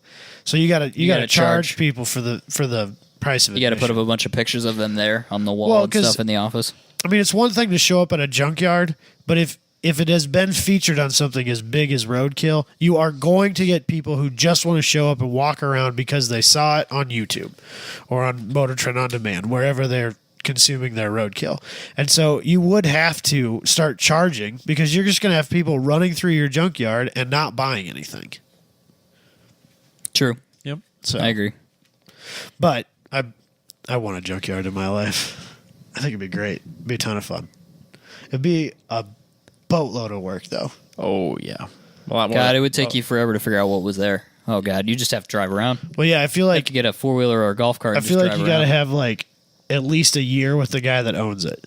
So you gotta gotta charge charge. people for the price of it. You got to put up a bunch of pictures of them there on the wall Well, and 'cause- stuff in the office. I mean, it's one thing to show up at a junkyard, but if it has been featured on something as big as Roadkill, you are going to get people who just want to show up and walk around because they saw it on YouTube or on Motor Trend On Demand, wherever they're consuming their Roadkill. And so you would have to start charging because you're just going to have people running through your junkyard and not buying anything. True. Yep. So, I agree. but I want a junkyard in my life. I think it'd be great. It'd be a ton of fun. It'd be a boatload of work, though. Oh, yeah. A lot more. God, it would take you forever to figure out what was there. Oh, God, you just have to drive around. Well, yeah, I feel You like could get a four-wheeler or a golf cart I and feel just like drive you got to around. have like at least a year with the guy that owns it.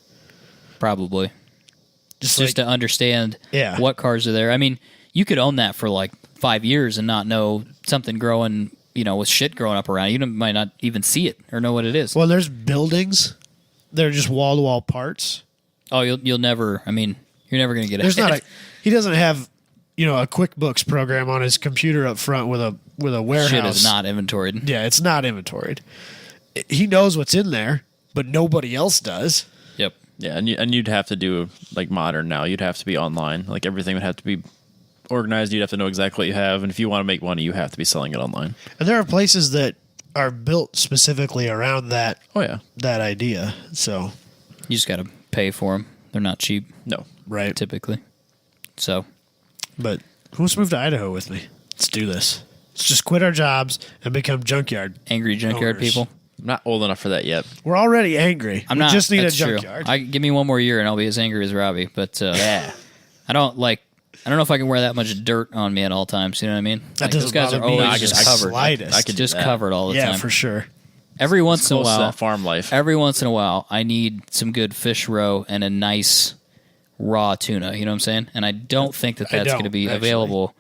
Probably. Just like- to understand Yeah. what cars are there. I mean, you could own that for like 5 years and not know something growing, with shit growing up around. You might not even see it or know what it is. Well, there's buildings. They're just wall to wall parts. Oh, you'll never. I mean, you're never going to get There's ahead. not a. He doesn't have, a QuickBooks program on his computer up front with a warehouse. Shit is not inventoried. Yeah, it's not inventoried. He knows what's in there, but nobody else does. Yep. Yeah, and you'd have to do like modern now. You'd have to be online. Like everything would have to be organized. You'd have to know exactly what you have, and if you want to make money, you have to be selling it online. And there are places that are built specifically around that Oh yeah, idea. So, You just got to pay for them. They're not cheap, no, right. typically. So, But who wants to move to Idaho with me? Let's do this. Let's just quit our jobs and become junkyard. angry junkyard Owners. people. I'm not old enough for that yet. We're already angry. I'm we not. just need a that's true. junkyard. Give me one more year and I'll be as angry as Robbie. But Yeah, I don't know if I can wear that much dirt on me at all times. You know what I mean? That Those doesn't guys bother are me always I just could- covered. slightest. I could do Just that. covered all the Yeah, time. for sure. Every once in a Close to while, that farm life. every once in a while, I need some good fish roe and a nice raw tuna. You know what I'm saying? And I don't think that I that's don't, going to be actually. available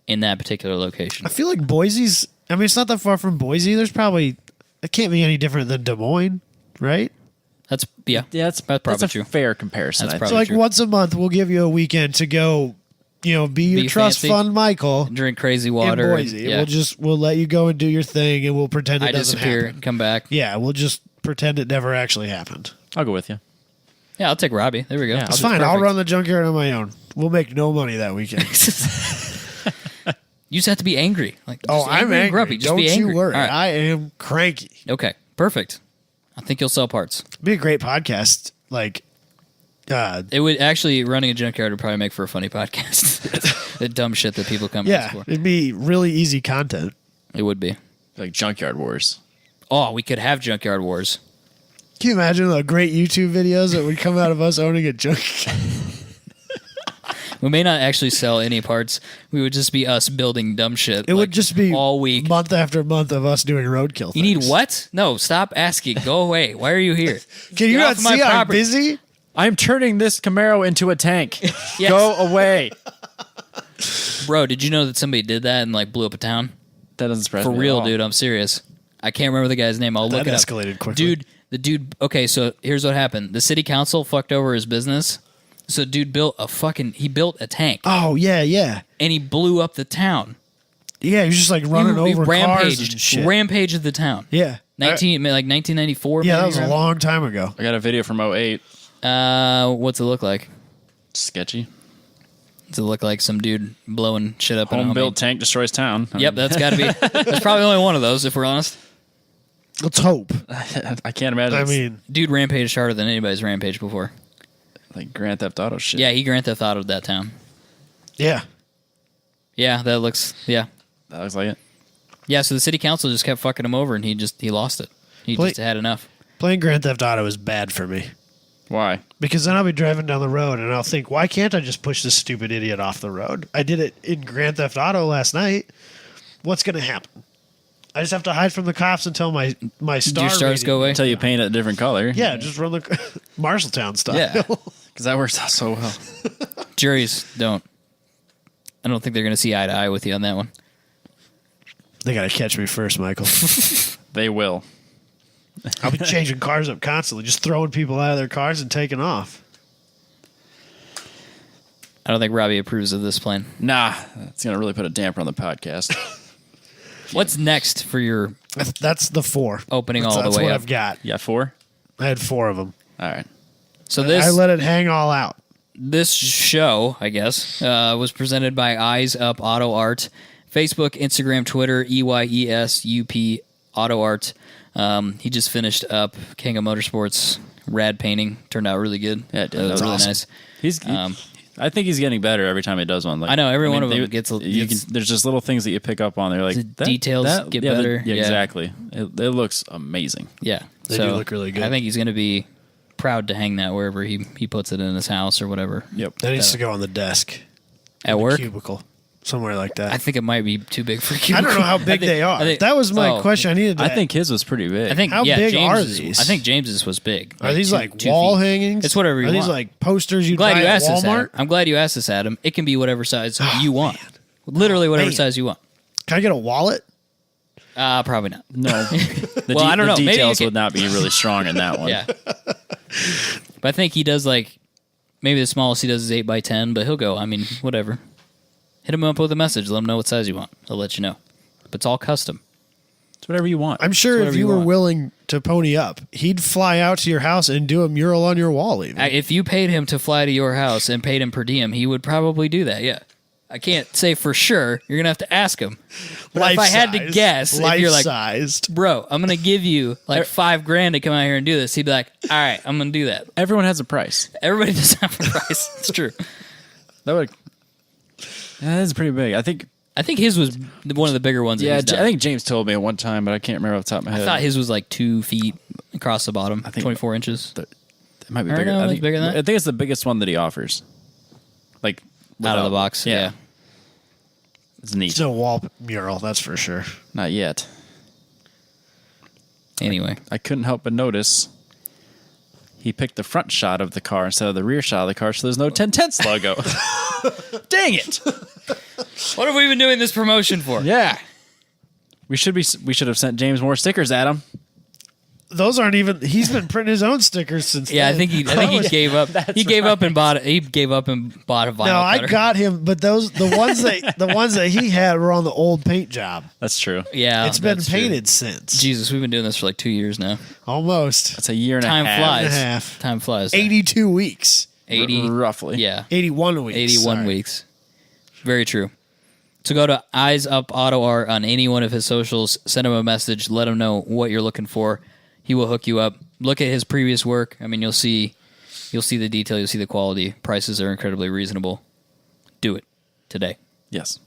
in that particular location. I feel like Boise's. I mean, it's not that far from Boise. There's probably. It can't be any different than Des Moines, right? That's Yeah, that's probably a true. fair comparison. That's I probably So, like, true. once a month, we'll give you a weekend to go, be your Be trust fancy. fund Michael Drink crazy in water. and- Boise. yeah. We'll let you go and do your thing, and we'll pretend it I doesn't disappear, happen. come back. Yeah, we'll just pretend it never actually happened. I'll go with you. Yeah, I'll take Robbie. There we go. Yeah, It's I'll fine. I'll Perfect. run the junkyard on my own. We'll make no money that weekend. You just have to be angry. Like, Oh, just I'm and angry. grumpy. Just Don't be you angry. worry. All right. I am cranky. Okay, perfect. I think you'll sell parts. Be a great podcast. Like, It would actually, running a junkyard would probably make for a funny podcast. The dumb shit that people come yeah, for. it'd be really easy content. It would be. Like Junkyard Wars. Oh, we could have junkyard wars. Can you imagine the great YouTube videos that would come out of us owning a junkyard? We may not actually sell any parts. We would just be us building dumb shit. It would just be all week. month after month of us doing roadkill things. You need what? No, stop asking. Go away. Why are you here? Can you Get not off my see I'm property. busy? I'm turning this Camaro into a tank. Yes. Go away. Bro, did you know that somebody did that and like blew up a town? That doesn't surprise For me at real, all. dude. I'm serious. I can't remember the guy's name. I'll look That it up. escalated quickly. Dude. Okay, so here's what happened. The city council fucked over his business. So dude built a tank Oh, yeah. and he blew up the town. Yeah, he's just like running He over cars and shit. Rampaged the town. Yeah. 1994. Yeah, that maybe, was a around? long time ago. I got a video from 08. What's it look like? Sketchy. Does it look like some dude blowing shit up? Home in a built tank destroys town. I Yep, mean, that's got to be. There's probably only one of those, if we're honest. Let's hope. I can't imagine. I it's mean, Dude rampaged harder than anybody's rampaged before. like Grand Theft Auto shit. Yeah, he Grand Theft Auto'd that town. yeah. Yeah, that looks. Yeah, That looks like it. yeah. So the city council just kept fucking him over, and he lost it. He Play- just had enough. Playing Grand Theft Auto is bad for me. Why? Because then I'll be driving down the road and I'll think, why can't I just push this stupid idiot off the road? I did it in Grand Theft Auto last night. What's going to happen? I just have to hide from the cops until my star Your stars rating- go away. Until you paint it a different color. Yeah, just run the Marshalltown style. Yeah. Because that works out so well. Juries don't. I don't think they're going to see eye to eye with you on that one. They got to catch me first, Michael. They will. I'll be changing cars up constantly, just throwing people out of their cars and taking off. I don't think Robbie approves of this plan. Nah, it's going to really put a damper on the podcast. What's next for your That's the 4. opening That's, all the that's way what up? I've got. You got 4? I had 4 of them. All right. So I let it hang all out. this show, I guess, was presented by Eyes Up Auto Art. Facebook, Instagram, Twitter, EYESUP Auto Art. He just finished up King of Motorsports rad painting. Turned out really good. Yeah, it did. It was That was really awesome. nice. He's. I think he's getting better every time he does one. Like, I know, every one of them gets there's just little things that you pick up on. They're like The details get yeah, better. Yeah, Yeah. exactly. It looks amazing. Yeah. They do look really good. I think he's going to be proud to hang that wherever he puts it in his house or whatever. Yep. That needs to go on the desk. At The work? cubicle. Somewhere like that. I think it might be too big for you. I don't know how big they are. That was my question. I needed to I think his was pretty big. I think How yeah, big are James's- these? I think James's was big. Are these like 2 wall feet. hangings? It's whatever you Are want. these like posters you Glad buy you at asked this, Adam. Walmart? I'm glad you asked this, Adam. It can be whatever size you want. Literally whatever man. size you want. Can I get a wallet? Probably not. no. The Well, I don't know. The Maybe you details could- would not be really strong in that one. Yeah. But I think he does like maybe the smallest he does is 8x10, but he'll go. I mean, whatever. Hit him up with a message. Let him know what size you want. He'll let you know. But it's all custom. It's whatever you want. I'm sure if whatever you you were want. willing to pony up, he'd fly out to your house and do a mural on your wall even. If you paid him to fly to your house and paid him per diem, he would probably do that. Yeah. I can't say for sure. You're going to have to ask him. But if I had to Life-sized. guess, if you're like, Life-sized. bro, I'm going to give you like $5,000 to come out here and do this, he'd be like, all right, I'm going to do that. Everyone has a price. Everybody does have a price. It's true. That would. That is pretty big. I think. I think his was one of the bigger ones. Yeah, that he's done. I think James told me at one time, but I can't remember off the top of my head. I thought his was like 2 feet across the bottom, I think- 24 inches. It might be I don't bigger. know, I it's think bigger than that? I think it's the biggest one that he offers. Like Out of the without- box. Yeah. It's neat. It's no wall mural, that's for sure. Not yet. Anyway. I couldn't help but notice he picked the front shot of the car instead of the rear shot of the car, so there's no 10/10 logo. Dang it! What have we been doing this promotion for? Yeah, we should have sent James more stickers, Adam. Those aren't even. He's been printing his own stickers since. Yeah, I then. think he gave up. He gave up and bought it. He gave up and bought a vinyl No, I cutter. got him, but the ones that he had were on the old paint job. That's true. Yeah, It's been that's true. painted since. Jesus, we've been doing this for like 2 years now. Almost That's a year and Time a half. flies. and a half. Time flies. 82 weeks. 80. roughly. Yeah. 81 weeks. 81 sorry. weeks. Very true. So go to Eyes Up Auto Art on any one of his socials. Send him a message. Let him know what you're looking for. He will hook you up. Look at his previous work. I mean, you'll see the detail. You'll see the quality. Prices are incredibly reasonable. Do it today Yes.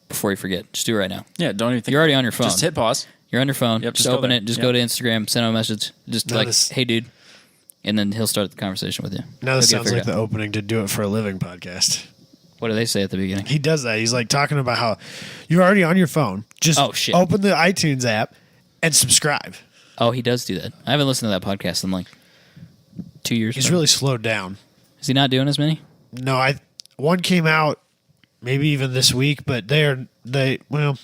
before you forget. Just do it right now. Yeah. Don't even think. You're already on your phone. Just hit pause. You're on your phone. Yep, just just go open there. it. Just Yep. go to Instagram. Send him a message. Just Now like, this- hey, dude. And then he'll start the conversation with you. Now this He'll get it sounds like figured the out. opening to Do It for a Living podcast. What do they say at the beginning? He does that. He's like talking about how you're already on your phone. Just open the iTunes app and subscribe. Oh, he does do that. I haven't listened to that podcast in like 2 years. He's really slowed down. Is he not doing as many? No, one came out maybe even this week, but well,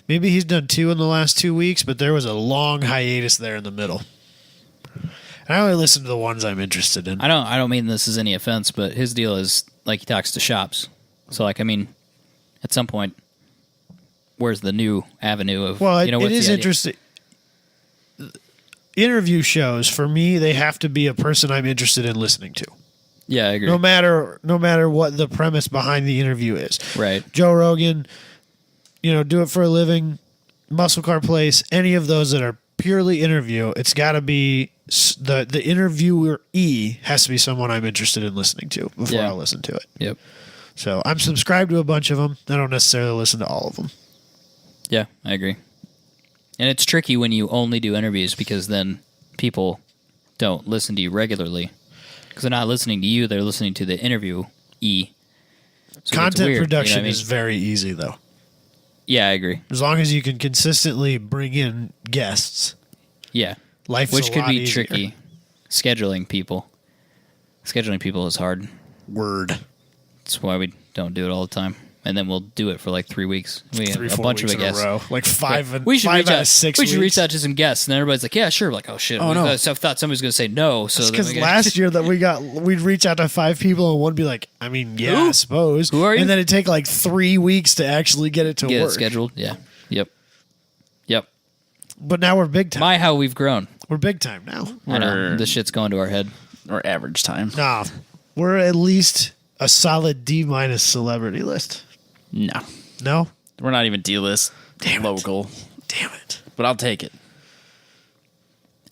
maybe he's done 2 in the last 2 weeks, but there was a long hiatus there in the middle. And I only listen to the ones I'm interested in. I don't mean this as any offense, but his deal is like he talks to shops. So like, I mean, at some point, where's the new avenue of? Well, what's it is the idea? interesting. Interview shows for me, they have to be a person I'm interested in listening to. Yeah, I agree. No matter what the premise behind the interview is. Right. Joe Rogan, do it for a living, Muscle Car Place, any of those that are purely interview, it's got to be the interviewer-y has to be someone I'm interested in listening to before I'll listen to it. Yep. So I'm subscribed to a bunch of them. I don't necessarily listen to all of them. Yeah, I agree. And it's tricky when you only do interviews because then people don't listen to you regularly. Because they're not listening to you, they're listening to the interview-y. So Content production is very easy, though. Yeah, I agree. As long as you can consistently bring in guests. Yeah. Life's Which a could lot be easier. tricky. Scheduling people is hard. Word. That's why we don't do it all the time. And then we'll do it for like 3 weeks. We have 3-4 a bunch weeks of in guests. a row. Like five we should reach out out, of 6 We weeks. should reach out to some guests, and everybody's like, "Yeah, sure." We're like, "Oh shit!" Oh, no. I thought somebody was going to say no. So because last year that we'd reach out to 5 people and one would be like, I mean, yeah, Who? I suppose. Who are you? And then it'd take like 3 weeks to actually get it to get work. it scheduled. Yeah. Yep. But now we're big time. How we've grown. We're big time now. I know We're- this shit's going to our head. Or average time. Nah, we're at least a solid D- celebrity list. No. No? We're not even D-list. Damn it. Local. Damn it. But I'll take it.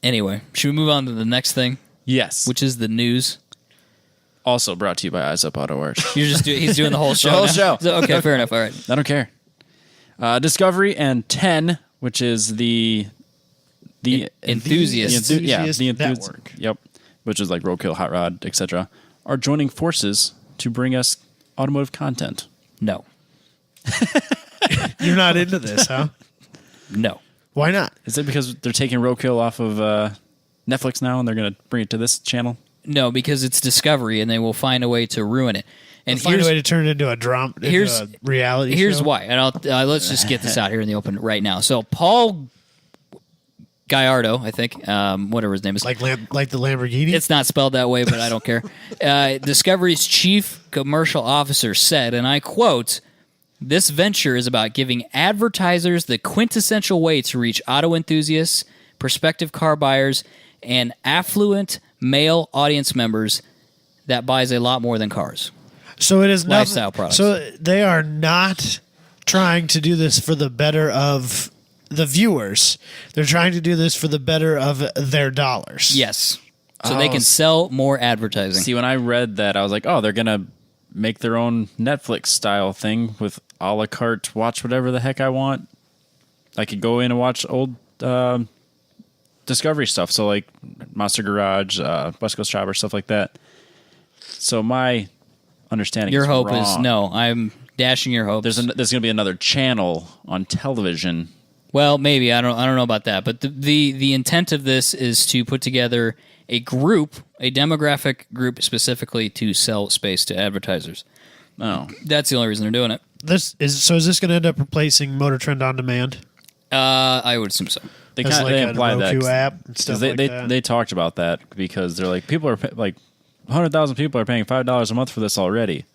Anyway, should we move on to the next thing, Yes. which is the news? Also brought to you by Eyes Up Auto Art. He's doing the whole show. whole now? show. So, okay, fair enough. All right. I don't care. Discovery and 10, which is the Enthusiast. Network. Yep, which is like roadkill, hot rod, etc. Are joining forces to bring us automotive content. No. You're not into this, huh? No. Why not? Is it because they're taking roadkill off of Netflix now and they're going to bring it to this channel? No, because it's Discovery, and they will find a way to ruin it. And Find a way to turn it into a drama, here's- a reality Here's show. why, and let's just get this out here in the open right now. So Paul Gallardo, I think, whatever his name is, Like the Lamborghini? it's not spelled that way, but I don't care. Discovery's chief commercial officer said, and I quote, "This venture is about giving advertisers the quintessential way to reach auto enthusiasts, prospective car buyers, and affluent male audience members that buys a lot more than cars." So it is not Lifestyle products. So they are not trying to do this for the better of the viewers. They're trying to do this for the better of their dollars. Yes. So they can sell more advertising. See, when I read that, I was like, oh, they're going to make their own Netflix style thing with a la carte, watch whatever the heck I want. I could go in and watch old Discovery stuff. So like Monster Garage, West Coast Chopper, stuff like that. So my understanding Your is hope wrong. is no. I'm dashing your hopes. There's going to be another channel on television. Well, maybe I don't know about that, but the intent of this is to put together a group, a demographic group specifically to sell space to advertisers. Oh, That's the only reason they're doing it. Is this going to end up replacing Motor Trend on Demand? I would assume so. they As kind like they a implied that Roku 'cause- app and stuff like that. they talked about that because they're like people are like 100,000 people are paying $5 a month for this already.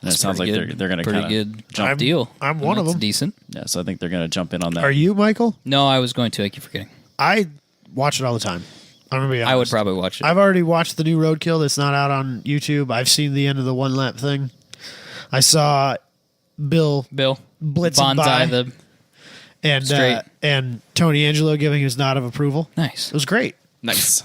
And it sounds like Pretty good. they're going to pretty kind good of jump. deal. I'm one of That's them. Decent. Yeah, so I think they're going to jump in on that. Are you, Michael? No, I was going to. I keep forgetting. I watch it all the time. I'm going to be honest. I would probably watch it. I've already watched the new Roadkill that's not out on YouTube. I've seen the end of the one lap thing. I saw Bill Bill blitzing by Bonsai and straight. and Tony Angelo giving his nod of approval. nice. It was great. Nice.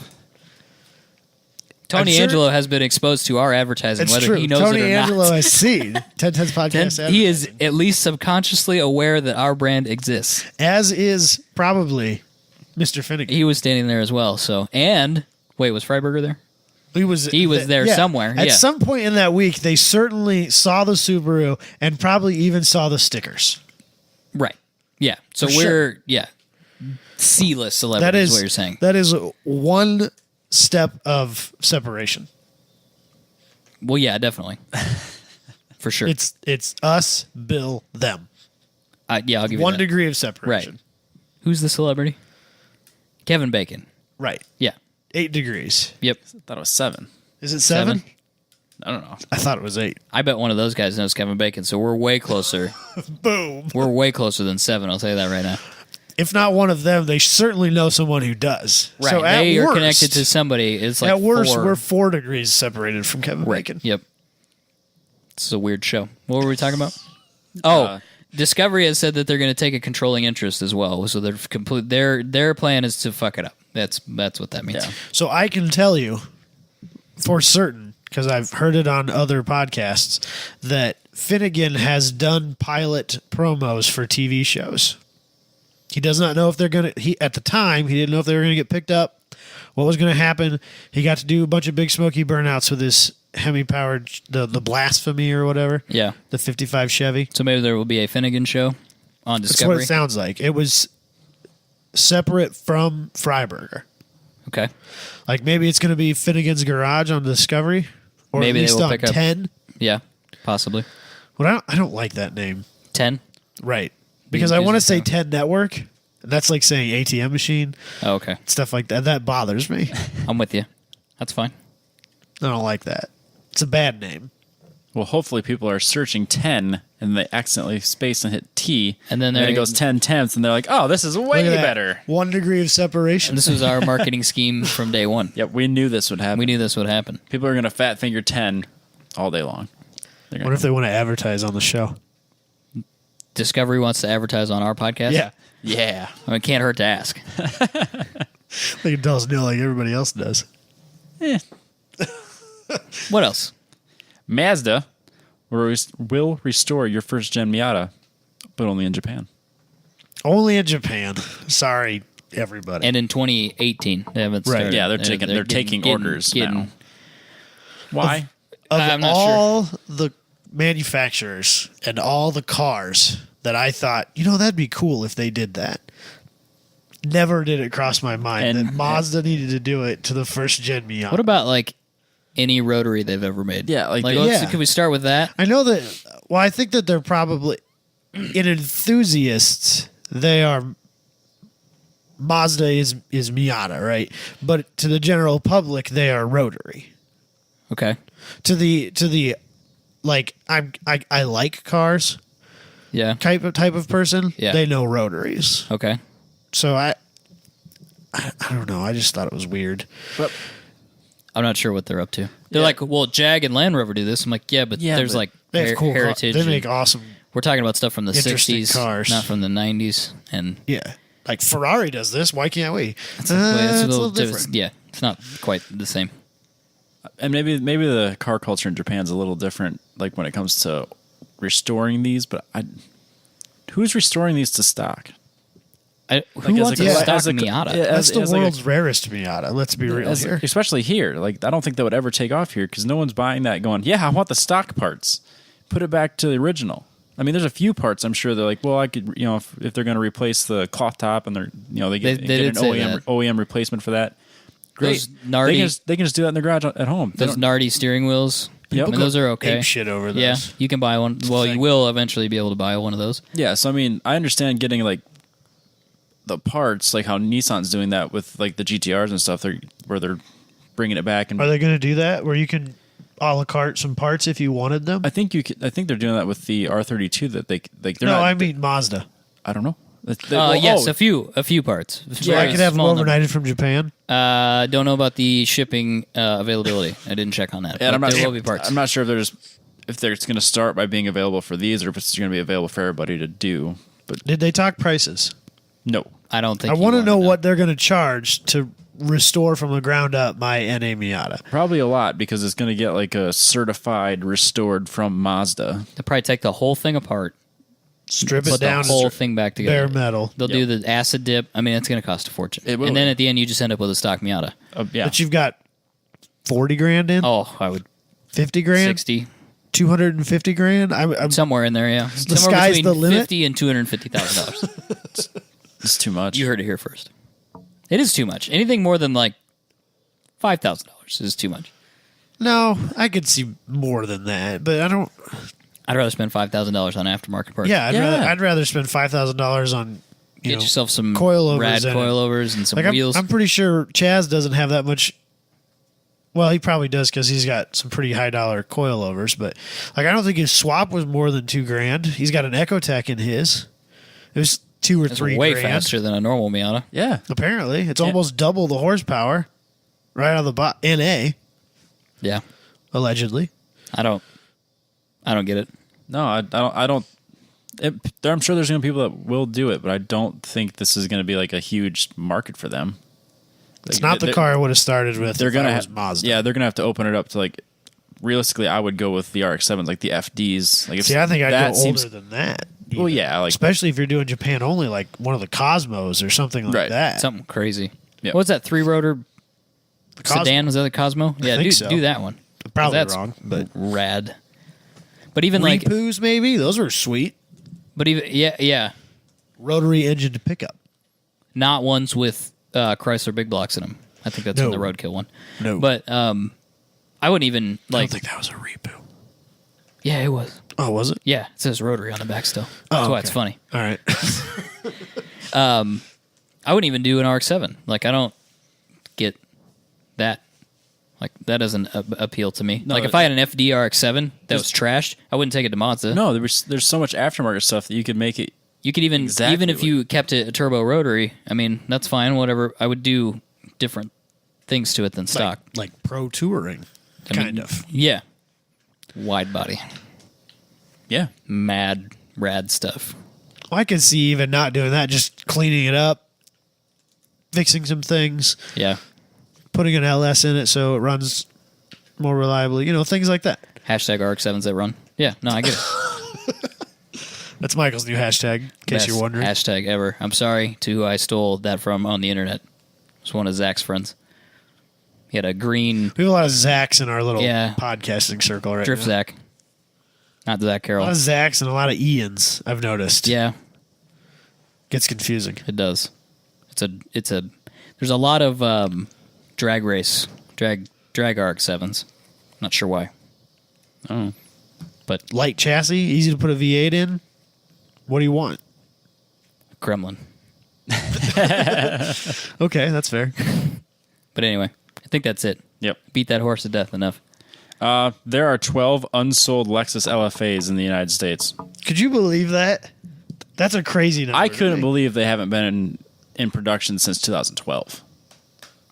Tony I'm sure- Angelo has been exposed to our advertising, It's whether true. he knows Tony it or Angelo not. has seen 1010's podcast. And he is at least subconsciously aware that our brand exists. as is probably Mr. Finnegan. He was standing there as well. So, and wait, was Freiberger there? He was there somewhere. At Yeah. some point in that week, they certainly saw the Subaru and probably even saw the stickers. Right. Yeah. So For we're sure. C-list celebrities. That is what you're saying. That is one step of separation. Well, yeah, definitely. For sure. It's us, Bill, them. Yeah, I'll give you One that. degree of separation. Right. Who's the celebrity? Kevin Bacon. Right. Yeah. 8 degrees. Yep. I thought it was 7. Is it 7? I don't know. I thought it was 8. I bet one of those guys knows Kevin Bacon, so we're way closer. Boom. We're way closer than 7. I'll tell you that right now. If not one of them, they certainly know someone who does. Right. So They at are worst, connected to somebody. It's like at worst, 4. we're 4 degrees separated from Kevin Right. Bacon. Yep. It's a weird show. What were we talking about? Oh, Discovery has said that they're going to take a controlling interest as well. So they're complete. Their plan is to fuck it up. That's what that means. Yeah. So I can tell you for certain, because I've heard it on other podcasts, that Finnegan has done pilot promos for TV shows. He does not know if they're going to, at the time, he didn't know if they were going to get picked up, what was going to happen. He got to do a bunch of Big Smoky burnouts with his Hemi-powered, the Blasphemy or whatever. Yeah. The 55 Chevy. So maybe there will be a Finnegan show on That's Discovery. what it sounds like. It was separate from Freiburger. Okay. Like maybe it's going to be Finnegan's Garage on Discovery, or Maybe at they least will on pick up- 10. Yeah. Possibly. But I don't like that name. 10. Right. Because I want to confusing say 10 Network. And that's like saying ATM machine, Oh, okay. stuff like that. That bothers me. I'm with you. That's fine. I don't like that. It's a bad name. Well, hopefully people are searching 10 and they accidentally space and hit T. And then it they're- goes 10 tenths and they're like, oh, this is way Look at that. better. 1 degree of separation. And this was our marketing scheme from day one. Yep, we knew this would happen. We knew this would happen. People are going to fat finger 10 all day long. They're What gonna if they want to advertise on the show? Discovery wants to advertise on our podcast. Yeah. Yeah. I mean, it can't hurt to ask. They can tell us no like everybody else does. What else? Mazda will restore your first gen Miata, but only in Japan. Only in Japan. Sorry, everybody. And in 2018, they haven't Right. started. Yeah, they're taking orders now. Why? of I'm not all the manufacturers and all the cars that I thought, that'd be cool if they did that. Never did it cross my mind And- that Mazda needed to do it to the first gen Miata. What about like any rotary they've ever made? Yeah, like yeah. Can we start with that? I know that. Well, I think that they're probably in enthusiasts. They are Mazda is Miata, right? But to the general public, they are rotary. Okay. To the like, I like cars Yeah. type of person. Yeah. They know rotaries. Okay. So I don't know. I just thought it was weird. But I'm not sure what they're up to. They're Yeah. like, well, Jag and Land Rover do this. I'm like, yeah, but Yeah, there's but like They have cool heritage. They make and- awesome. we're talking about stuff from the interesting 60s, cars. not from the 90s. And Yeah. Like Ferrari does this. Why can't we? it's a little different. Yeah, it's not quite the same. and maybe the car culture in Japan's a little different, like when it comes to restoring these. But who's restoring these to stock? Who as wants a- a stock as a- Miata? yeah, That's the as like a- world's rarest Miata. Let's be real here. Especially here. Like, I don't think that would ever take off here because no one's buying that going, yeah, I want the stock parts. Put it back to the original. I mean, there's a few parts I'm sure they're like, well, I could, if they're going to replace the cloth top and they're, they get They get did an say OEM, that. OEM replacement for that. Those Great. Nardi, They can just do that in their garage at home. They those don't- Nardi steering wheels. Yep. I mean, those are okay. Ape shit over those. Yeah, you can buy one. Well, you Like- will eventually be able to buy one of those. Yeah, so I mean, I understand getting like the parts, like how Nissan's doing that with like the GTRs and stuff. Where they're bringing it back, and Are they going to do that where you can a la carte some parts if you wanted them? I think I think they're doing that with the R32 that they like. They're No, not, I mean Mazda. I don't know. Yes, a few parts. So I could have them Small number. overnighted from Japan. Don't know about the shipping availability. I didn't check on that. And But I'm not. there will be parts. I'm not sure if they're going to start by being available for these, or if it's going to be available for everybody to do. But Did they talk prices? no, I don't think. I you want to know know what they're going to charge to restore from the ground up my NA Miata. probably a lot because it's going to get like a certified restored from Mazda. They'll probably take the whole thing apart, Strip it put down the whole to thing back together. bare metal. They'll do the acid dip. I mean, it's going to cost a fortune. It will. And then at the end, you just end up with a stock Miata. Yeah, But you've got 40 grand in? Oh, I would 50 grand? 60, 250 grand? I'm somewhere in there. Yeah, The somewhere sky's between the limit? $50,000 and $250,000. It's too much. You heard it here first. It is too much. Anything more than like $5,000 is too much. No, I could see more than that, but I don't. I'd rather spend $5,000 on aftermarket parts. Yeah, Yeah. I'd rather spend $5,000 on Get yourself some coilovers rad in it. coilovers and some Like wheels. I'm pretty sure Chaz doesn't have that much. Well, he probably does because he's got some pretty high dollar coilovers, but like I don't think his swap was more than $2,000. He's got an Ecotech in his. It was 2 or It's 3 way grand. faster than a normal Miata. Yeah. Apparently, it's almost double the horsepower, right out of the NA Yeah, allegedly. I don't get it. No, I don't. I'm sure there's going to be people that will do it, but I don't think this is going to be like a huge market for them. It's not the car I would have started with. They're going to have have Mazda. Yeah, they're going to have to open it up to like. Realistically, I would go with the RX-7s, like the FDs. Like, if See, I think I'd that go seems, older than that. Well, even. yeah, like especially if you're doing Japan only, like one of the Cosmos or something like Right. that. Something crazy. Yeah. What's that 3-rotor Cosmo. sedan? Was that the Cosmo? Yeah, think do so. do that one. Probably That's wrong, but rad. But even like, Repus maybe those were sweet. but even yeah, Rotary engine pickup. not ones with Chrysler big blocks in them. I think that's in the No. Roadkill one. No, But I wouldn't even I like. don't think that was a Repu. Yeah, it was. Oh, was it? Yeah, it says rotary on the back still. That's why it's okay. funny. All right. I wouldn't even do an RX-7. Like, I don't get that. Like, that doesn't appeal to me. No, like, if I had an FD RX-7 that was trashed, I wouldn't take it to Mazda. no, there's so much aftermarket stuff that you could make it. You could even Exactly if you kept it a turbo rotary, I mean, that's fine, whatever. I would do different things to it than stock. like pro touring, I mean, kind of. Yeah. Wide body. Yeah, Mad, rad stuff. I could see even not doing that, just cleaning it up, fixing some things, Yeah. putting an LS in it so it runs more reliably. You know, things like that. Hashtag RX-7s that run. Yeah, no, I get it. That's Michael's new hashtag, in case Best you're wondering. hashtag ever. I'm sorry to who I stole that from on the internet. It's one of Zach's friends. He had a green We have a lot of Zachs in our little Yeah. podcasting circle right drift now. Zach. Not Zach A lot Carroll. of Zachs and a lot of Ians, I've noticed. Yeah, Gets confusing. it does. It's a there's a lot of drag RX-7s. Not sure why. oh, But Light chassis, easy to put a V8 in. What do you want? Kremlin. Okay, that's fair. But anyway, I think that's it. yep. Beat that horse to death enough. There are 12 unsold Lexus LFAs in the United States. Could you believe that? That's a crazy number. I couldn't to me. believe they haven't been in production since 2012.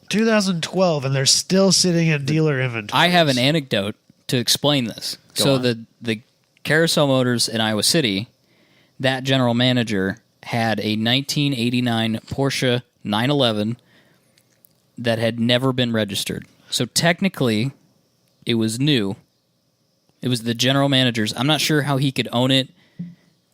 2012, and they're still sitting in dealer inventory. I have an anecdote to explain this. Go on. The Carousel Motors in Iowa City, that general manager had a 1989 Porsche 911 that had never been registered. So technically, it was new. It was the general manager's. I'm not sure how he could own it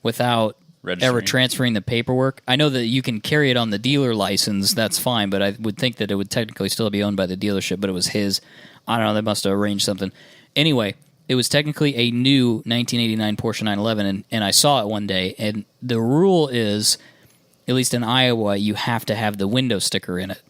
without ever Registering. transferring the paperwork. I know that you can carry it on the dealer license. That's fine, but I would think that it would technically still be owned by the dealership, but it was his. I don't know. They must have arranged something. Anyway, it was technically a new 1989 Porsche 911, and I saw it one day, and the rule is, at least in Iowa, you have to have the window sticker in it.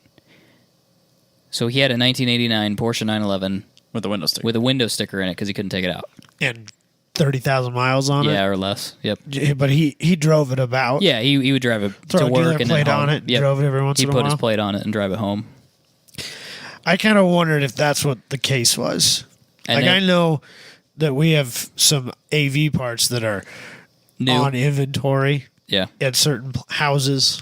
So he had a 1989 Porsche 911 With the window sticker. with a window sticker in it because he couldn't take it out. and 30,000 miles on Yeah, or less. Yep. it. But he drove it about. Yeah, he would drive it Throw to a dealer work and plate then home. on it and Yep. drove it every once He in a put his while. plate on it and drive it home. I kind of wondered if that's what the case was. And like, then- I know that we have some AV parts that are New. on inventory Yeah. at certain houses.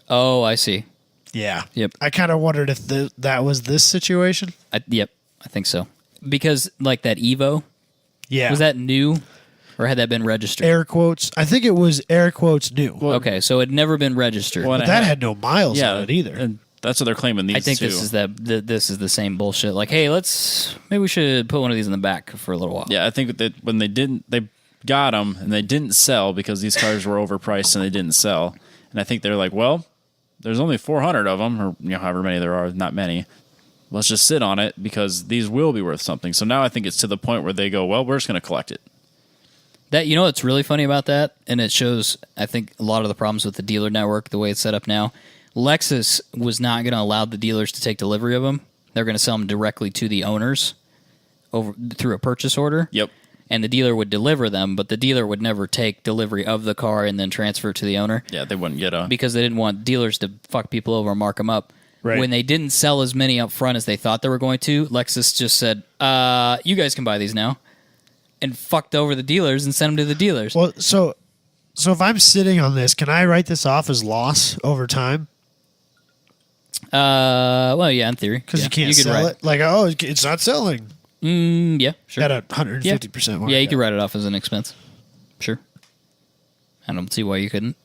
Oh, I see. Yeah. Yep. I kind of wondered if that was this situation. Yep. I think so. Because like that Evo, Yeah. was that new or had that been registered? air quotes? I think it was air quotes new. Okay, so it had never been registered. Well, but that had no miles yeah, on it either. And that's what they're claiming these I think two. this is this is the same bullshit. Like, hey, maybe we should put one of these in the back for a little while. Yeah, I think that when they got them and they didn't sell because these cars were overpriced and they didn't sell. And I think they're like, well, there's only 400 of them, or however many there are, not many. let's just sit on it because these will be worth something. So now I think it's to the point where they go, well, we're just going to collect it. That, you know what's really funny about that, and it shows, I think, a lot of the problems with the dealer network, the way it's set up now. Lexus was not going to allow the dealers to take delivery of them. They're going to sell them directly to the owners through a purchase order. Yep. And the dealer would deliver them, but the dealer would never take delivery of the car and then transfer it to the owner. Yeah, they wouldn't get because they didn't want dealers to fuck people over and mark them up. Right. When they didn't sell as many up front as they thought they were going to, Lexus just said, you guys can buy these now, and fucked over the dealers and sent them to the dealers. Well, so if I'm sitting on this, can I write this off as loss over time? Well, yeah, in theory. Because yeah. you can't could sell write- it. Like, oh, it's not selling Yeah, sure. at 150% markup. Yeah, you could write it off as an expense. Sure. I don't see why you couldn't.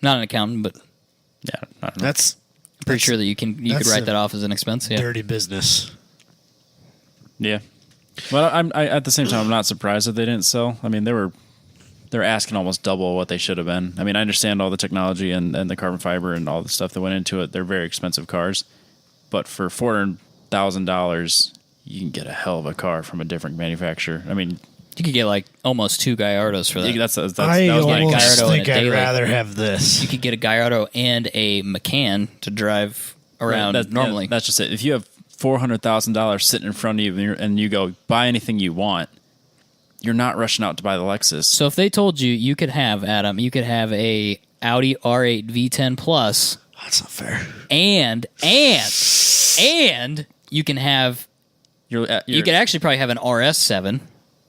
Not an accountant, but Yeah, I don't know. That's pretty sure that you could that's write a that off as an expense. Yeah. dirty business. Yeah. Well, I at the same time, I'm not surprised that they didn't sell. I mean, they're asking almost double what they should have been. I mean, I understand all the technology and the carbon fiber and all the stuff that went into it. They're very expensive cars, but for $400,000, you can get a hell of a car from a different manufacturer. I mean, You could get like almost 2 Gallardos for that. that's I that was my almost Gallardo think and a I'd daily. rather have this. You could get a Gallardo and a Macan to drive around normally. That's just it. If you have $400,000 sitting in front of you and you go buy anything you want, you're not rushing out to buy the Lexus. So if they told you you could have, Adam, you could have a Audi R8 V10 Plus That's not fair. and you can have you could actually probably have an RS7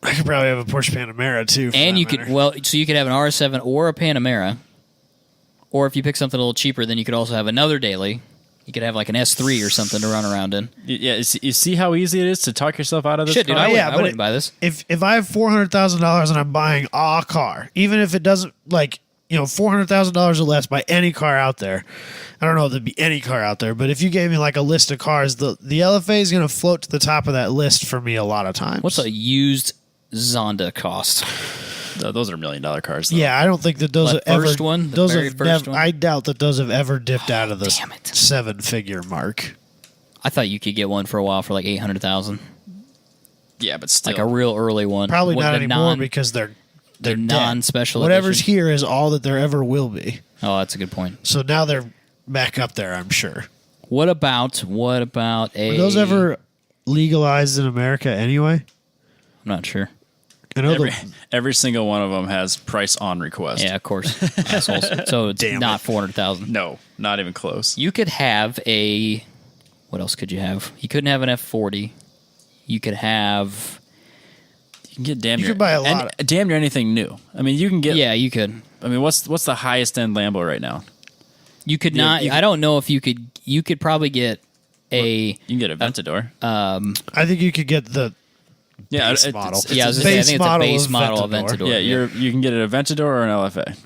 I could probably have a Porsche Panamera too. for and that you could matter. so you could have an RS7 or a Panamera, or if you pick something a little cheaper, then you could also have another daily. You could have like an S3 or something to run around in. Yeah, you see how easy it is to talk yourself out of this Shit, dude, car? I yeah, wouldn't, I but wouldn't buy this. If I have $400,000 and I'm buying a car, even if it doesn't $400,000 or less, buy any car out there. I don't know if there'd be any car out there, but if you gave me like a list of cars, the LFA is going to float to the top of that list for me a lot of times. What's a used Zonda cost? Those are $1 million cars. Though. Yeah, I don't think that those That have ever. first one? The Those very have first never. one? I doubt that those have ever dipped out of the Damn it. 7-figure mark. I thought you could get one for a while for like 800,000, Yeah, but still. like a real early one. Probably With not the anymore because they're dead. non-special Whatever's edition. here is all that there ever will be. Oh, that's a good point. So now they're back up there. I'm sure. What about a? Were those ever legalized in America anyway? I'm not sure. I know every single one of them has price on request. Yeah, of course, assholes. So it's Damn not it. 400,000. No, not even close. You could have a. What else could you have? You couldn't have an F40. You could have. You can get damn You near could buy a lot damn near anything new. I mean, you can get. Yeah, you could. I mean, what's the highest end Lambo right now? You could Yeah, not. you could- I don't know if you could. You could probably get a. You can get a Ventador. I think you could get the yeah, base model. Yeah, I was a gonna say, I base think it's a model base of model of Ventador. Ventador. yeah, you can get a Ventador or an LFA.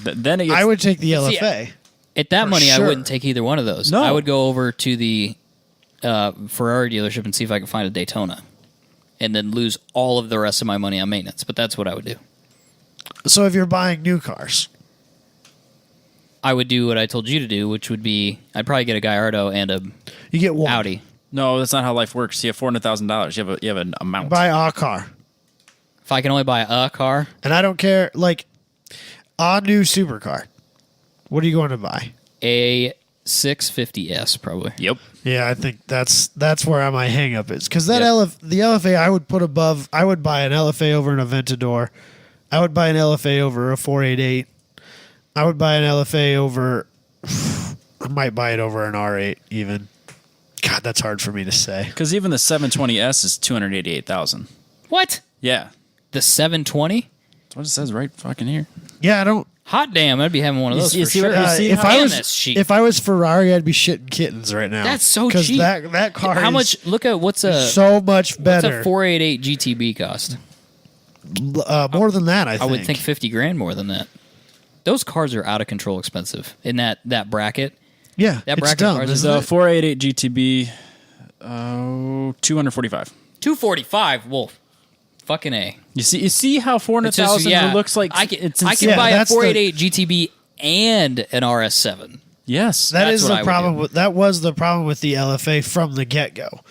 Then it gets, I would take the See, LFA. At that For money, sure. I wouldn't take either one of those. No. I would go over to the Ferrari dealership and see if I could find a Daytona, and then lose all of the rest of my money on maintenance. But that's what I would do. So if you're buying new cars, I would do what I told you to do, which would be I'd probably get a Gallardo and a you get one. Audi. No, that's not how life works. You have $400,000. You have an amount. Buy a car. If I can only buy a car, And I don't care, like, a new supercar. What are you going to buy? a 650S probably. Yep. Yeah, I think that's where my hang up is. Because that Yep. the LFA I would put above, I would buy an LFA over an Aventador. I would buy an LFA over a 488. I would buy an LFA over, I might buy it over an R8 even. God, that's hard for me to say. Because even the 720S is $288,000. What? Yeah, The 720? that's what it says right fucking here. Yeah, I don't. Hot damn! I'd be having one of You those see- you for see what- sure. you see if how- I Damn, was that's cheap. if I was Ferrari, I'd be shitting kittens right now. That's so cheap. Because that car How is much? Look at what's a so much what's better. a 488 GTB cost? More than that, I think. I would think 50 grand more than that. Those cars are out of control expensive in that bracket. Yeah, That it's bracket dumb, cars isn't The it? 488 GTB, 245. 245. Well, fucking A. You see how It's just, 400,000 yeah, looks like I can it's I insane. can buy a that's the- 488 GTB and an RS7. Yes. That That's is what I the would problem. do. That was the problem with the LFA from the get go.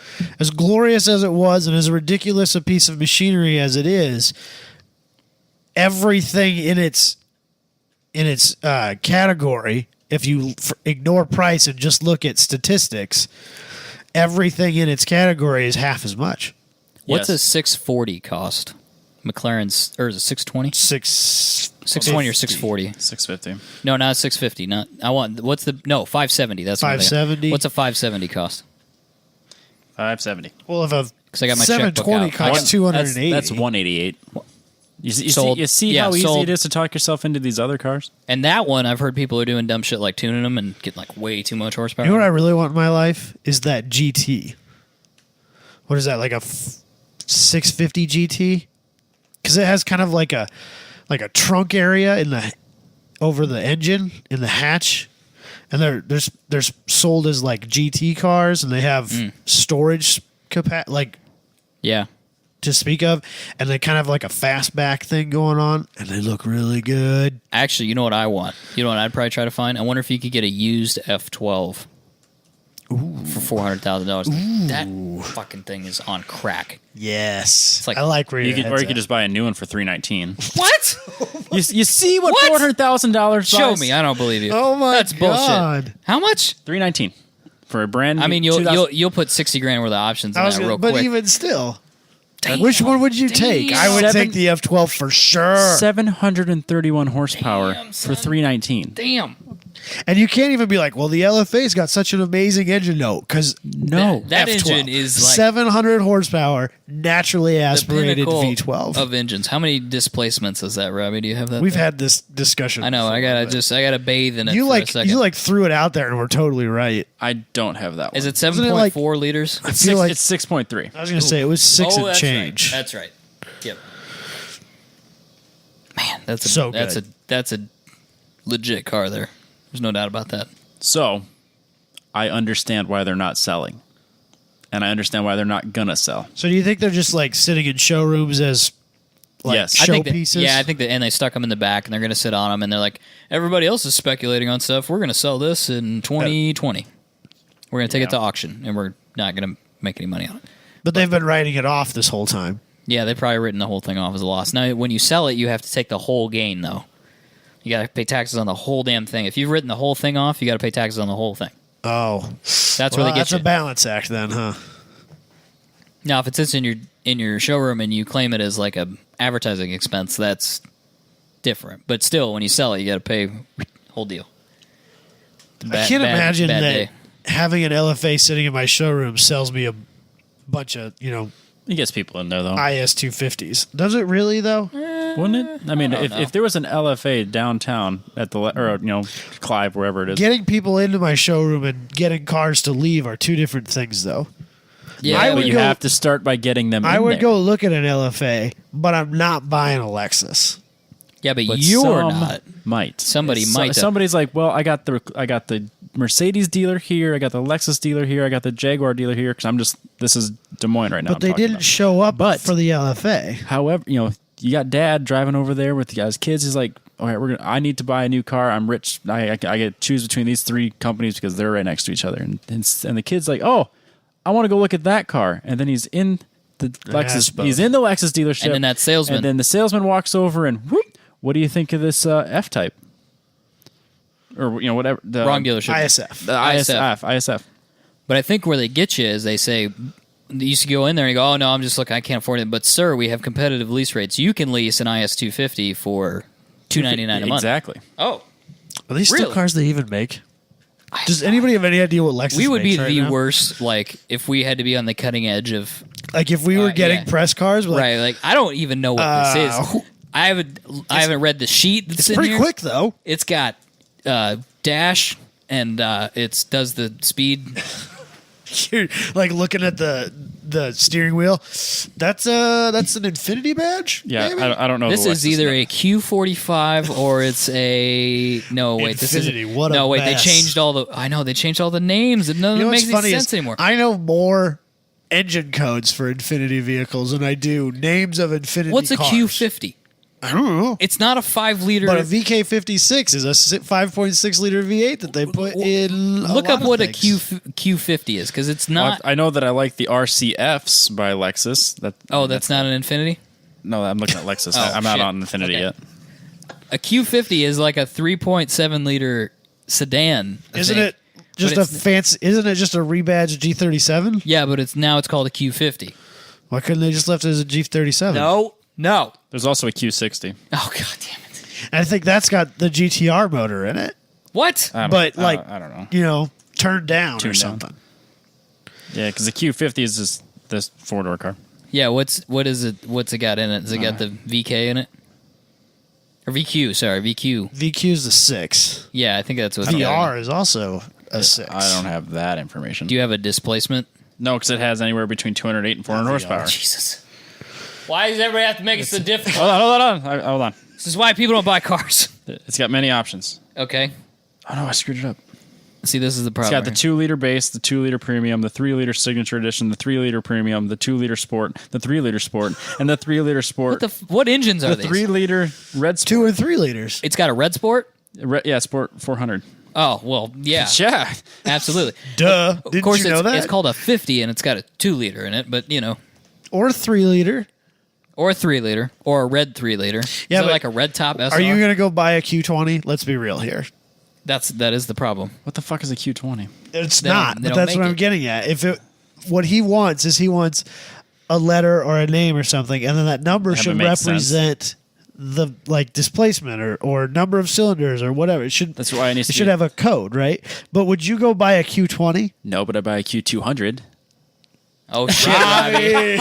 As glorious as it was, and as ridiculous a piece of machinery as it is, everything in its category, if you ignore price and just look at statistics, everything in its category is half as much. What's Yes. a 640 cost? McLaren's, or is it 620? 620 or 640? 650. No, not 650. Not I want. What's the 570? That's what I'm thinking. 570. What's a 570 cost? 570. Well, if a Because I got my checkbook 720 out. costs 280. That's 188. Sold. You see Yeah, how easy sold. it is to talk yourself into these other cars? And that one, I've heard people are doing dumb shit like tuning them and getting like way too much horsepower. You know what I really want in my life is that GT. What is that, like a 650 GT? Because it has kind of like a trunk area in the over the engine in the hatch, and they're sold as like GT cars, and they have storage like Yeah. to speak of, and they kind of like a fastback thing going on, and they look really good. Actually, you know what I want? You know what I'd probably try to find? I wonder if you could get a used F12 for $400,000. That fucking thing is on crack. Yes, It's like- I like where Or your you head's could at. just buy a new one for $319. What? You see what What? $400,000 Show buys? me. I don't believe you. Oh my That's bullshit. God. How much? $319 for a brand new. I mean, 2000 you'll put 60 grand worth of options in I was that gonna, real but quick. even still, Damn. which one would you take? I would Seven- take the F12 for sure. 731 horsepower Damn, for son. $319. Damn. And you can't even be like, well, the LFA's got such an amazing engine. No, because No. That F12. engine is like 700 horsepower, naturally the aspirated pinnacle V12. of engines. How many displacements is that, Robbie? Do you have that? We've thing? had this discussion. I know. I before, gotta bathe in it but for a second. you threw it out there, and we're totally right. I don't have that one. Is it Wasn't it like- 7.4 liters? I feel like It's 6.3. I was going to say it was six and that's change. Right. That's right. Yep. Man, that's So that's a legit car there. There's no doubt about that. So, I understand why they're not selling. And I understand why they're not going to sell. So do you think they're just like sitting in showrooms as like Yes. I show think that, pieces? yeah, I think that, and they stuck them in the back, and they're going to sit on them, and they're like, everybody else is speculating on stuff. We're going to sell this in 2020. We're going to take it to auction, and we're not going to make any money on it. But they've been writing it off this whole time. Yeah, they've probably written the whole thing off as a loss. Now, when you sell it, you have to take the whole gain, though. You got to pay taxes on the whole damn thing. If you've written the whole thing off, you got to pay taxes on the whole thing. Oh, That's well, where they get that's you. a balance act then, huh? Now, if it sits in your showroom and you claim it as like a advertising expense, that's different. But still, when you sell it, you got to pay whole deal. I can't imagine bad that day. having an LFA sitting in my showroom sells me a bunch of, It gets people in there, though. IS 250s. Does it really, though? Wouldn't it? I mean, don't if, know. if there was an LFA downtown at the, Clive, wherever it is. Getting people into my showroom and getting cars to leave are two different things, though. Yeah, I but would you go- have to start by getting them I in would there. go look at an LFA, but I'm not buying a Lexus. yeah, but But you're some not. might. Somebody might. Somebody's like, well, I got the Mercedes dealer here, I got the Lexus dealer here, I got the Jaguar dealer here, because this is Des Moines right now. But I'm they talking didn't about. show up But- for the LFA. However, you got Dad driving over there with the guy's kids. He's like, all right, I need to buy a new car. I'm rich. I get to choose between these three companies because they're right next to each other. And the kid's like, oh, I want to go look at that car. And then he's in the Lexus. both. He's in the Lexus dealership. And then that salesman. And then the salesman walks over and whoop, what do you think of this F-Type? Or whatever. The Wrong dealership. ISF. The ISF. But I think where they get you is they say, you used to go in there and you go, oh, no, I'm just looking, I can't afford it. But, sir, we have competitive lease rates. You can lease an IS 250 for $299 a month. Exactly. Oh. Are these still Really? cars they even make? Does anybody have any idea what Lexus We would be makes right the now? worst, like, if we had to be on the cutting edge of, Like if we were getting yeah. press cars, we're like, right, like, I don't even know what this who- is. I haven't read the sheet that's it's in pretty here. quick though. It's got dash and it does the speed. You're like looking at the steering wheel. That's an Infinity badge. Yeah, maybe? I don't know. This the is Lexus either number. a Q45 or it's a no. Wait, Infinity, this is what a no. Wait, mess. they changed all the. I know they changed all the names. None of You know it what's makes any funny sense is anymore. I know more engine codes for Infinity vehicles than I do names of Infinity What's a cars. Q50? I don't know. It's not a 5 liter. But a VK56 is a 5.6 liter V8 that they put in. Look up what a Q50 is, because it's not. I know that I like the RCFs by Lexus. That's not an Infiniti? No, I'm looking at Lexus. Oh, I'm not shit. on Infinity Okay. yet. A Q50 is like a 3.7 liter sedan. Isn't it just a fancy? Isn't it just a rebadged G37? Yeah, but it's called a Q50. Why couldn't they just left it as a G37? No. There's also a Q60. Oh, god damn it. And I think that's got the GTR motor in it, What? I don't know. Turned down or Tuned down. something. Yeah, because the Q50 is just this 4-door car. Yeah, what is it? What's it got in it? Has it got the VK in it? Or VQ, sorry, VQ. VQ's the 6. Yeah, I think that's what it's got. VR is also a 6. I don't have that information. Do you have a displacement? No, because it has anywhere between 208 and 400 horsepower. Jesus. Why does everybody have to make it so difficult? Hold on. This is why people don't buy cars. It's got many options. Okay. Oh, no, I screwed it up. See, this is the It's problem. got the 2-liter base, the 2-liter premium, the 3-liter signature edition, the 3-liter premium, the 2-liter sport, the 3-liter sport, and the 3-liter sport. What engines are the these? 3-liter red sport. 2 and 3 liters. It's got a red sport? Yeah, sport 400. Oh, well, yeah. Yeah. Absolutely. Duh. Of Didn't course, you know that? it's called a 50, and it's got a 2-liter in it, but, Or 3 liter. or a 3-liter, or a red 3-liter. Yeah, Is it but like a red top SR? Are you going to go buy a Q20? Let's be real here. That is the problem. What the fuck is a Q20? It's They don't- not, they but don't that's make what I'm it. getting at. What he wants is a letter or a name or something, and then that number Have it should make sense. represent the displacement or number of cylinders or whatever. It should. That's why it needs It to should be- have a code, right? But would you go buy a Q20? No, but I buy a Q200. Oh, shit, Robbie.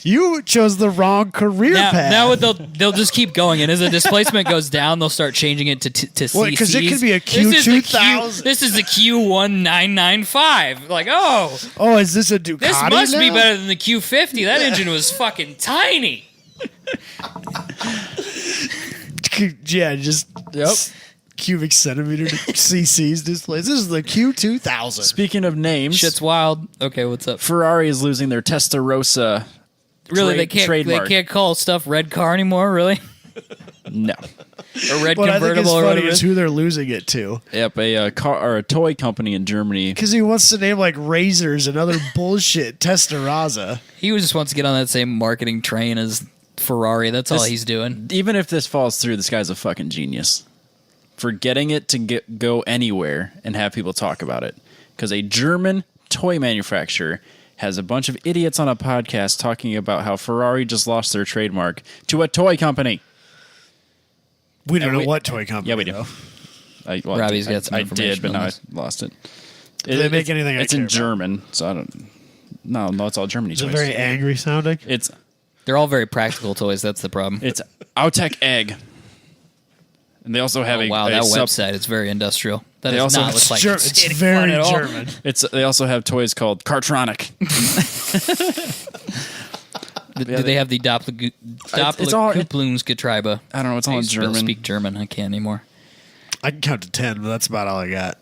You chose the wrong career path. Now what they'll just keep going, and as the displacement goes down, they'll start changing it to Well, CCs. 'cause it could be a This is the Q2000. This is the Q1995. Like, oh, Oh, is this a Ducati? this must be now? better than the Q50. That engine was fucking tiny. Yeah, just cubic centimeter to CC's displays. This is the Q2000. Speaking of names, Shit's wild. Okay, what's up? Ferrari is losing their Testarossa. Really, they trademark. can't call stuff red car anymore. Really, No. or red What I think is convertible or funny whatever. is who they're losing it to. Yep, a car or a toy company in Germany. Because he wants to name like razors and other bullshit. Testarossa. He just wants to get on that same marketing train as Ferrari. That's all he's doing. Even if this falls through, this guy's a fucking genius for getting it to go anywhere and have people talk about it. Because a German toy manufacturer has a bunch of idiots on a podcast talking about how Ferrari just lost their trademark to a toy company. We don't And know we- what toy company. Yeah, we do. though. Robbie's got some I information did, but on now this. I lost it. Do they make anything I It's care in about? German, so I don't. No, it's all Germany Is it toys. very angry sounding? They're all very practical toys. That's the problem. It's Autech Egg, and they also have Wow, that website is very industrial. That They does also- not look like It's any fun very at all. German. They also have toys called Cartronic. Do they have the it's all- Doppelkupplungsgetriebe? I don't know. It's all in German. Speak German. I can't anymore. I can count to 10, but that's about all I got.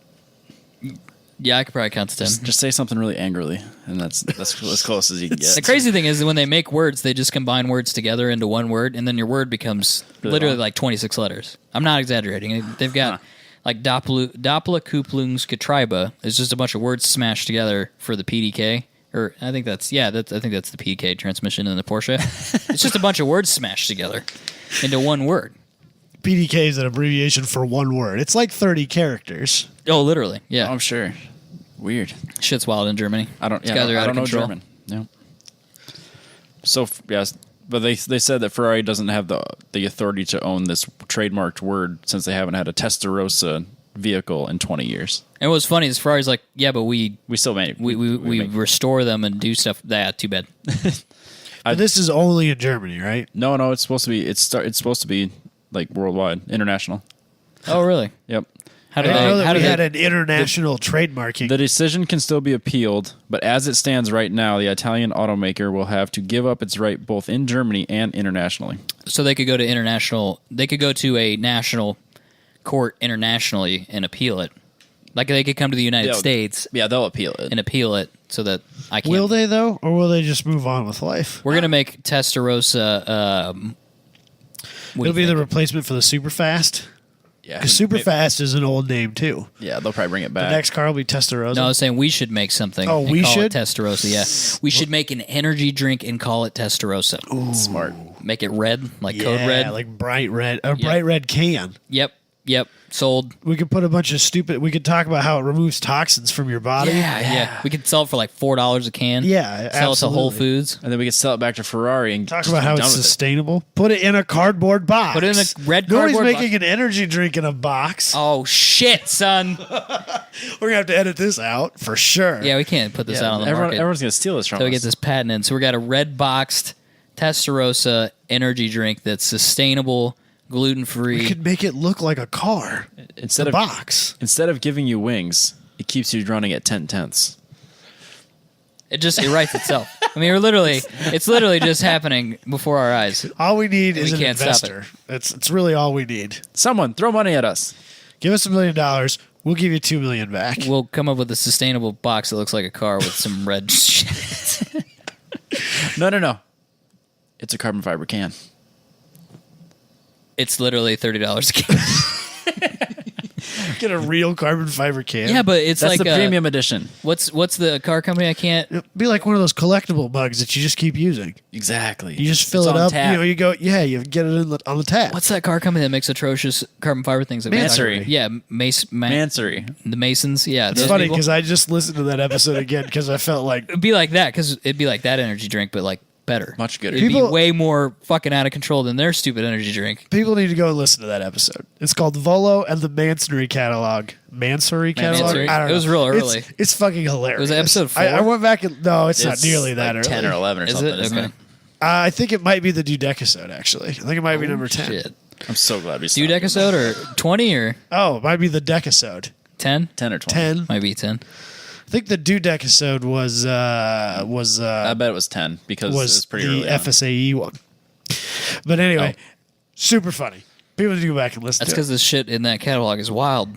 Yeah, I could probably count to 10. Just say something really angrily, and that's as close as you can get. The crazy thing is that when they make words, they just combine words together into one word, and then your word becomes Really literally long. like 26 letters. I'm not exaggerating. They've got like Doppelkupplungsgetriebe is just a bunch of words smashed together for the PDK. Or I think that's the PDK transmission in the Porsche. It's just a bunch of words smashed together into one word. PDK is an abbreviation for one word. It's like 30 characters. Oh, literally. Yeah. I'm sure. Weird. Shit's wild in Germany. I don't. These Yeah, guys are I out don't of know control. German. No. So yes, but they said that Ferrari doesn't have the authority to own this trademarked word since they haven't had a Testarossa vehicle in 20 years. And what's funny is Ferrari's like, yeah, but we still made we restore them and do stuff. Too bad. But this is only in Germany, right? No, it's supposed to be. It's supposed to be like worldwide, international. Oh, really? Yep. How I do didn't know they? that How do we had they? an international trademarking. The decision can still be appealed, but as it stands right now, the Italian automaker will have to give up its right both in Germany and internationally. So they could go to international. They could go to a national court internationally and appeal it. Like they could come to the United States Yeah, they'll appeal it. and appeal it so that I can't. Will they, though? Or will they just move on with life? We're gonna make Testarossa It'll be the replacement for the Superfast. Yeah, Because Superfast is an old name too. Yeah, they'll probably bring it back. The next car will be Testarossa. No, I was saying we should make something. Oh, and we call should? it Testarossa. Yeah, we should make an energy drink and call it Testarossa. Smart. Make it red, like yeah, code red. like bright red. A bright red can. Yep. Sold. We could put a bunch of stupid. We could talk about how it removes toxins from your body. Yeah. We could sell it for like $4 a can. Yeah, Sell it to Whole absolutely. Foods. And then we could sell it back to Ferrari and Talk just about be how done it's with it. sustainable. Put it in a cardboard box. Put it in a red Nobody's cardboard making an energy drink in a box. Oh shit, son. We're gonna have to edit this out for sure. Yeah, we can't put this out on the market. Everyone's gonna steal this from So us. we get this patent in. So we got a red boxed Testarossa energy drink that's sustainable, gluten We free. could make it look like a car. Instead a of box. Instead of giving you wings, it keeps you running at 10/10. It writes itself. I mean, it's literally just happening before our eyes. All we need is an can't stop it. investor. It's really all we need. Someone throw money at us. Give us $1 million. We'll give you $2 million back. We'll come up with a sustainable box that looks like a car with some red shit. No. It's a carbon fiber can. It's literally $30 a can. Get a real carbon fiber can. Yeah, but it's That's like the premium edition. What's the car company? I can't. It'd be like one of those collectible mugs that you just keep using. Exactly. You just fill It's it on up. tap. You get it on the tap. What's that car company that makes atrocious carbon fiber things? That we talked Mansory. about? Yeah, Mansory. The Masons. Yeah, It's those funny people. because I just listened to that episode again because I felt like It'd be like that because it'd be like that energy drink, but like better, Much gooder. It'd People- be way more fucking out of control than their stupid energy drink. people need to go and listen to that episode. It's called Volo and the Mansory catalog. Mansory catalog? Mansory? I don't know. It was real early. It's fucking hilarious. Was it episode 4? I went back and no, it's not nearly that like early. 10 or 11 or Is something, it? isn't Okay. it? I think it might be the Dudecasode, actually. I think it might be number 10. Shit. I'm so glad we stopped. Dudecasode or 20 or Oh, it might be the Decasode. 10? 10 or 20. 10. Might be 10. I think the Dudecasode was I bet it was 10 because it was pretty the early on. FSAE one. But anyway, super funny. People need to go back and listen That's to because it. the shit in that catalog is wild.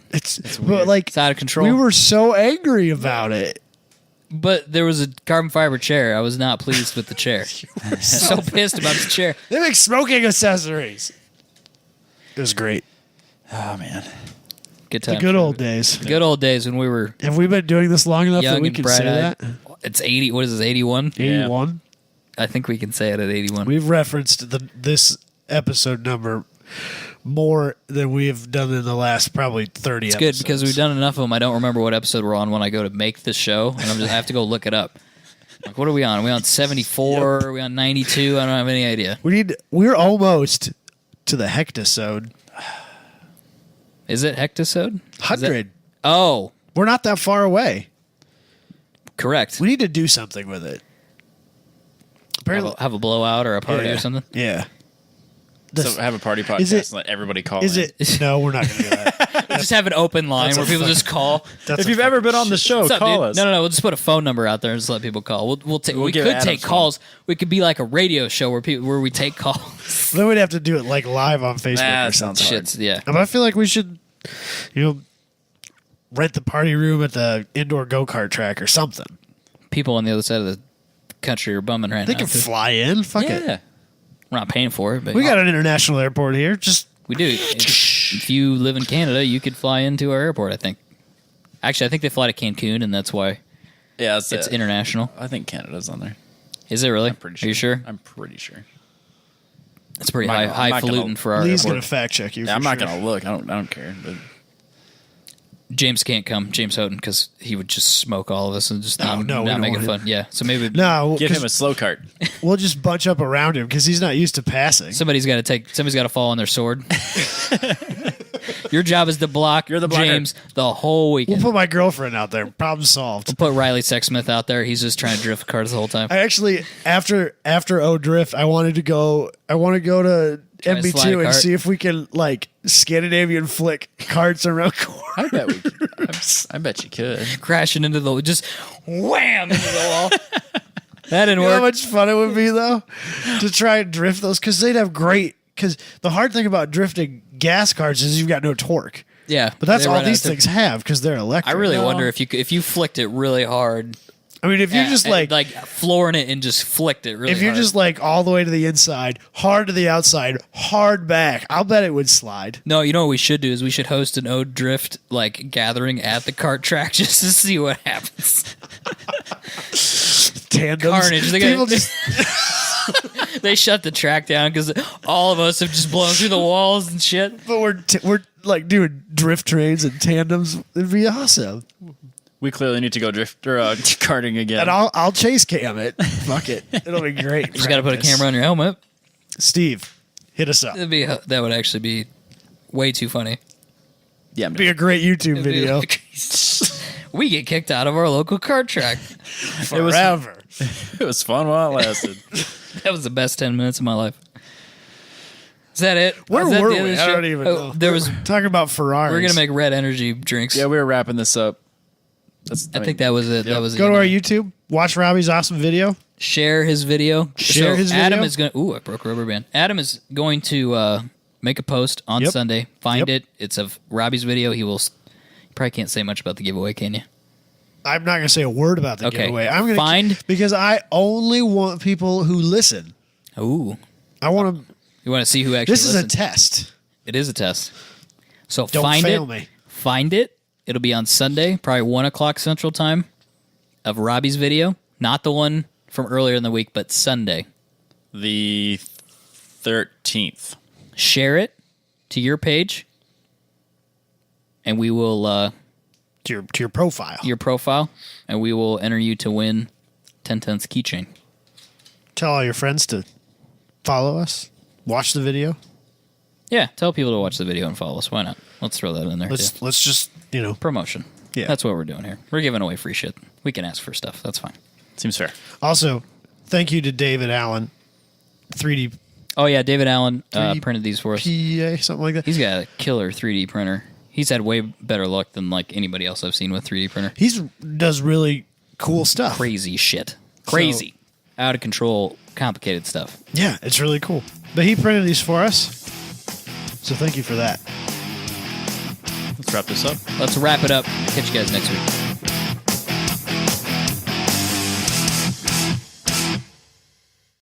But like It's out of control. we were so angry about it. But there was a carbon fiber chair. I was not pleased with the chair. so pissed about the chair. They make smoking accessories. It was great. Oh, man. Good The time. good old days. The good old days when we were Have we been doing this long enough that young we and can say bright-eyed. that? It's 80. What is this? 81. 81. I think we can say it at 81. We've referenced this episode number more than we have done in the last probably 30 It's episodes. good because we've done enough of them. I don't remember what episode we're on when I go to make this show, and I have to go look it up. Like, what are we on? Are we on 74? Are we on 92? I don't have any idea. We're almost to the hectasode. Is it hectasode? 100. Oh, We're not that far away. correct. We need to do something with it. Apparently, Have a blowout or a party or something. Yeah. So have a party podcast Is it- and let everybody call Is in. it? No, we're not going to do that. Just have an open line That's where a people fucking- just call. That's If a you've ever been on the fucking show, What's up, call dude? us. No. We'll just put a phone number out there and just let people call. We give could Adam's take phone. calls. We could be like a radio show where we take calls. shit. Then we'd have to do it like live on Facebook Nah, or that sounds something. hard. Shit, yeah. But I feel like we should, rent the party room at the indoor go-kart track or something. People on the other side of the country are bumming right They now. can too. fly in. Fuck it. Yeah. We're not paying for it, but We got an international airport here. Just we do. If you live in Canada, you could fly into our airport. I think. Actually, I think they fly to Cancun, and that's why Yeah, it's it. international. I think Canada's on there. Is it really? I'm pretty sure. Are you sure? I'm pretty sure. It's pretty I'm not highfalutin gonna- for our Lee's going airport. to fact check you. Yeah, for I'm not sure. going to look. I don't care. But James can't come, James Houghton, because he would just smoke all of us and just No, not, we not don't make it want fun. him. Yeah, so maybe No, give 'cause him a slow cart. we'll just bunch up around him because he's not used to passing. somebody's got to fall on their sword. Your job is to block You're the blocker. James the whole We'll weekend. put my girlfriend out there. Problem solved. Put Riley Sexsmith out there. He's just trying to drift cars the whole time. I actually after O Drift, I want to go to Try to slide a MB2 and cart. see if we can like Scandinavian flick carts around corners. I bet we could. I bet you could. Crashing into the just wham into the wall. That didn't You know how work. much fun it would be though to try and drift those because they'd have great. Because the hard thing about drifting gas cars is you've got no torque. Yeah, But that's they all run out these of- things have because they're electric. I really No. wonder if you flicked it really hard. I mean, if you're just like flooring it and just flicked it really if you're hard. just like all the way to the inside, hard to the outside, hard back, I'll bet it would slide. No, you know what we should do is we should host an Ode Drift like gathering at the kart track just to see what happens. Tandems. Carnage. People just They shut the track down because all of us have just blown through the walls and shit. but we're like doing drift trains and tandems. It'd be awesome. We clearly need to go drift or karting again. And I'll chase cam it. Fuck it. It'll be great. You just got to put a camera on your helmet. Steve, hit us up. That would actually be way too funny. Yeah, It'd be a great YouTube It'd be video. like- we get kicked out of our local kart track. Forever. it was fun while it lasted. That was the best 10 minutes of my life. Is that it? Where Is that were the we? end of I the don't show? even Oh, know. There was. Talking about Ferraris. We're gonna make red energy drinks. Yeah, we were wrapping this up. I think that was it. Yep. That was it. Go to our YouTube. Watch Robbie's awesome video. Share his video. Share his Adam video? is going. Ooh, I broke a rubber band. Adam is going to make a post on Yep. Sunday. Find Yep. it. It's of Robbie's video. He will. You probably can't say much about the giveaway, can you? I'm not going to say a word about the Okay. giveaway. I'm going Find- because I only want people who listen. Ooh, I want to. you want to see who actually? This is a listens. test. It is a test. So Don't find fail it. me. Find it. It'll be on Sunday, probably 1:00 Central Time, of Robbie's video. Not the one from earlier in the week, but Sunday. The 13th. Share it to your page, and we will To your profile. your profile, and we will enter you to win 10 Tenths keychain. Tell all your friends to follow us. Watch the video. Yeah, tell people to watch the video and follow us. Why not? Let's throw that in there. Let's too. let's just Promotion. Yeah. That's what we're doing here. We're giving away free shit. We can ask for stuff. That's fine. Seems fair. Also, thank you to David Allen, 3D Oh yeah, David Allen 3D printed these for us. PA, something like that. He's got a killer 3D printer. He's had way better luck than like anybody else I've seen with 3D printer. He's does really cool stuff. Crazy shit. Crazy. Out of control, complicated stuff. Yeah, it's really cool. But he printed these for us. So thank you for that. Let's wrap this up. Let's wrap it up. Catch you guys next week.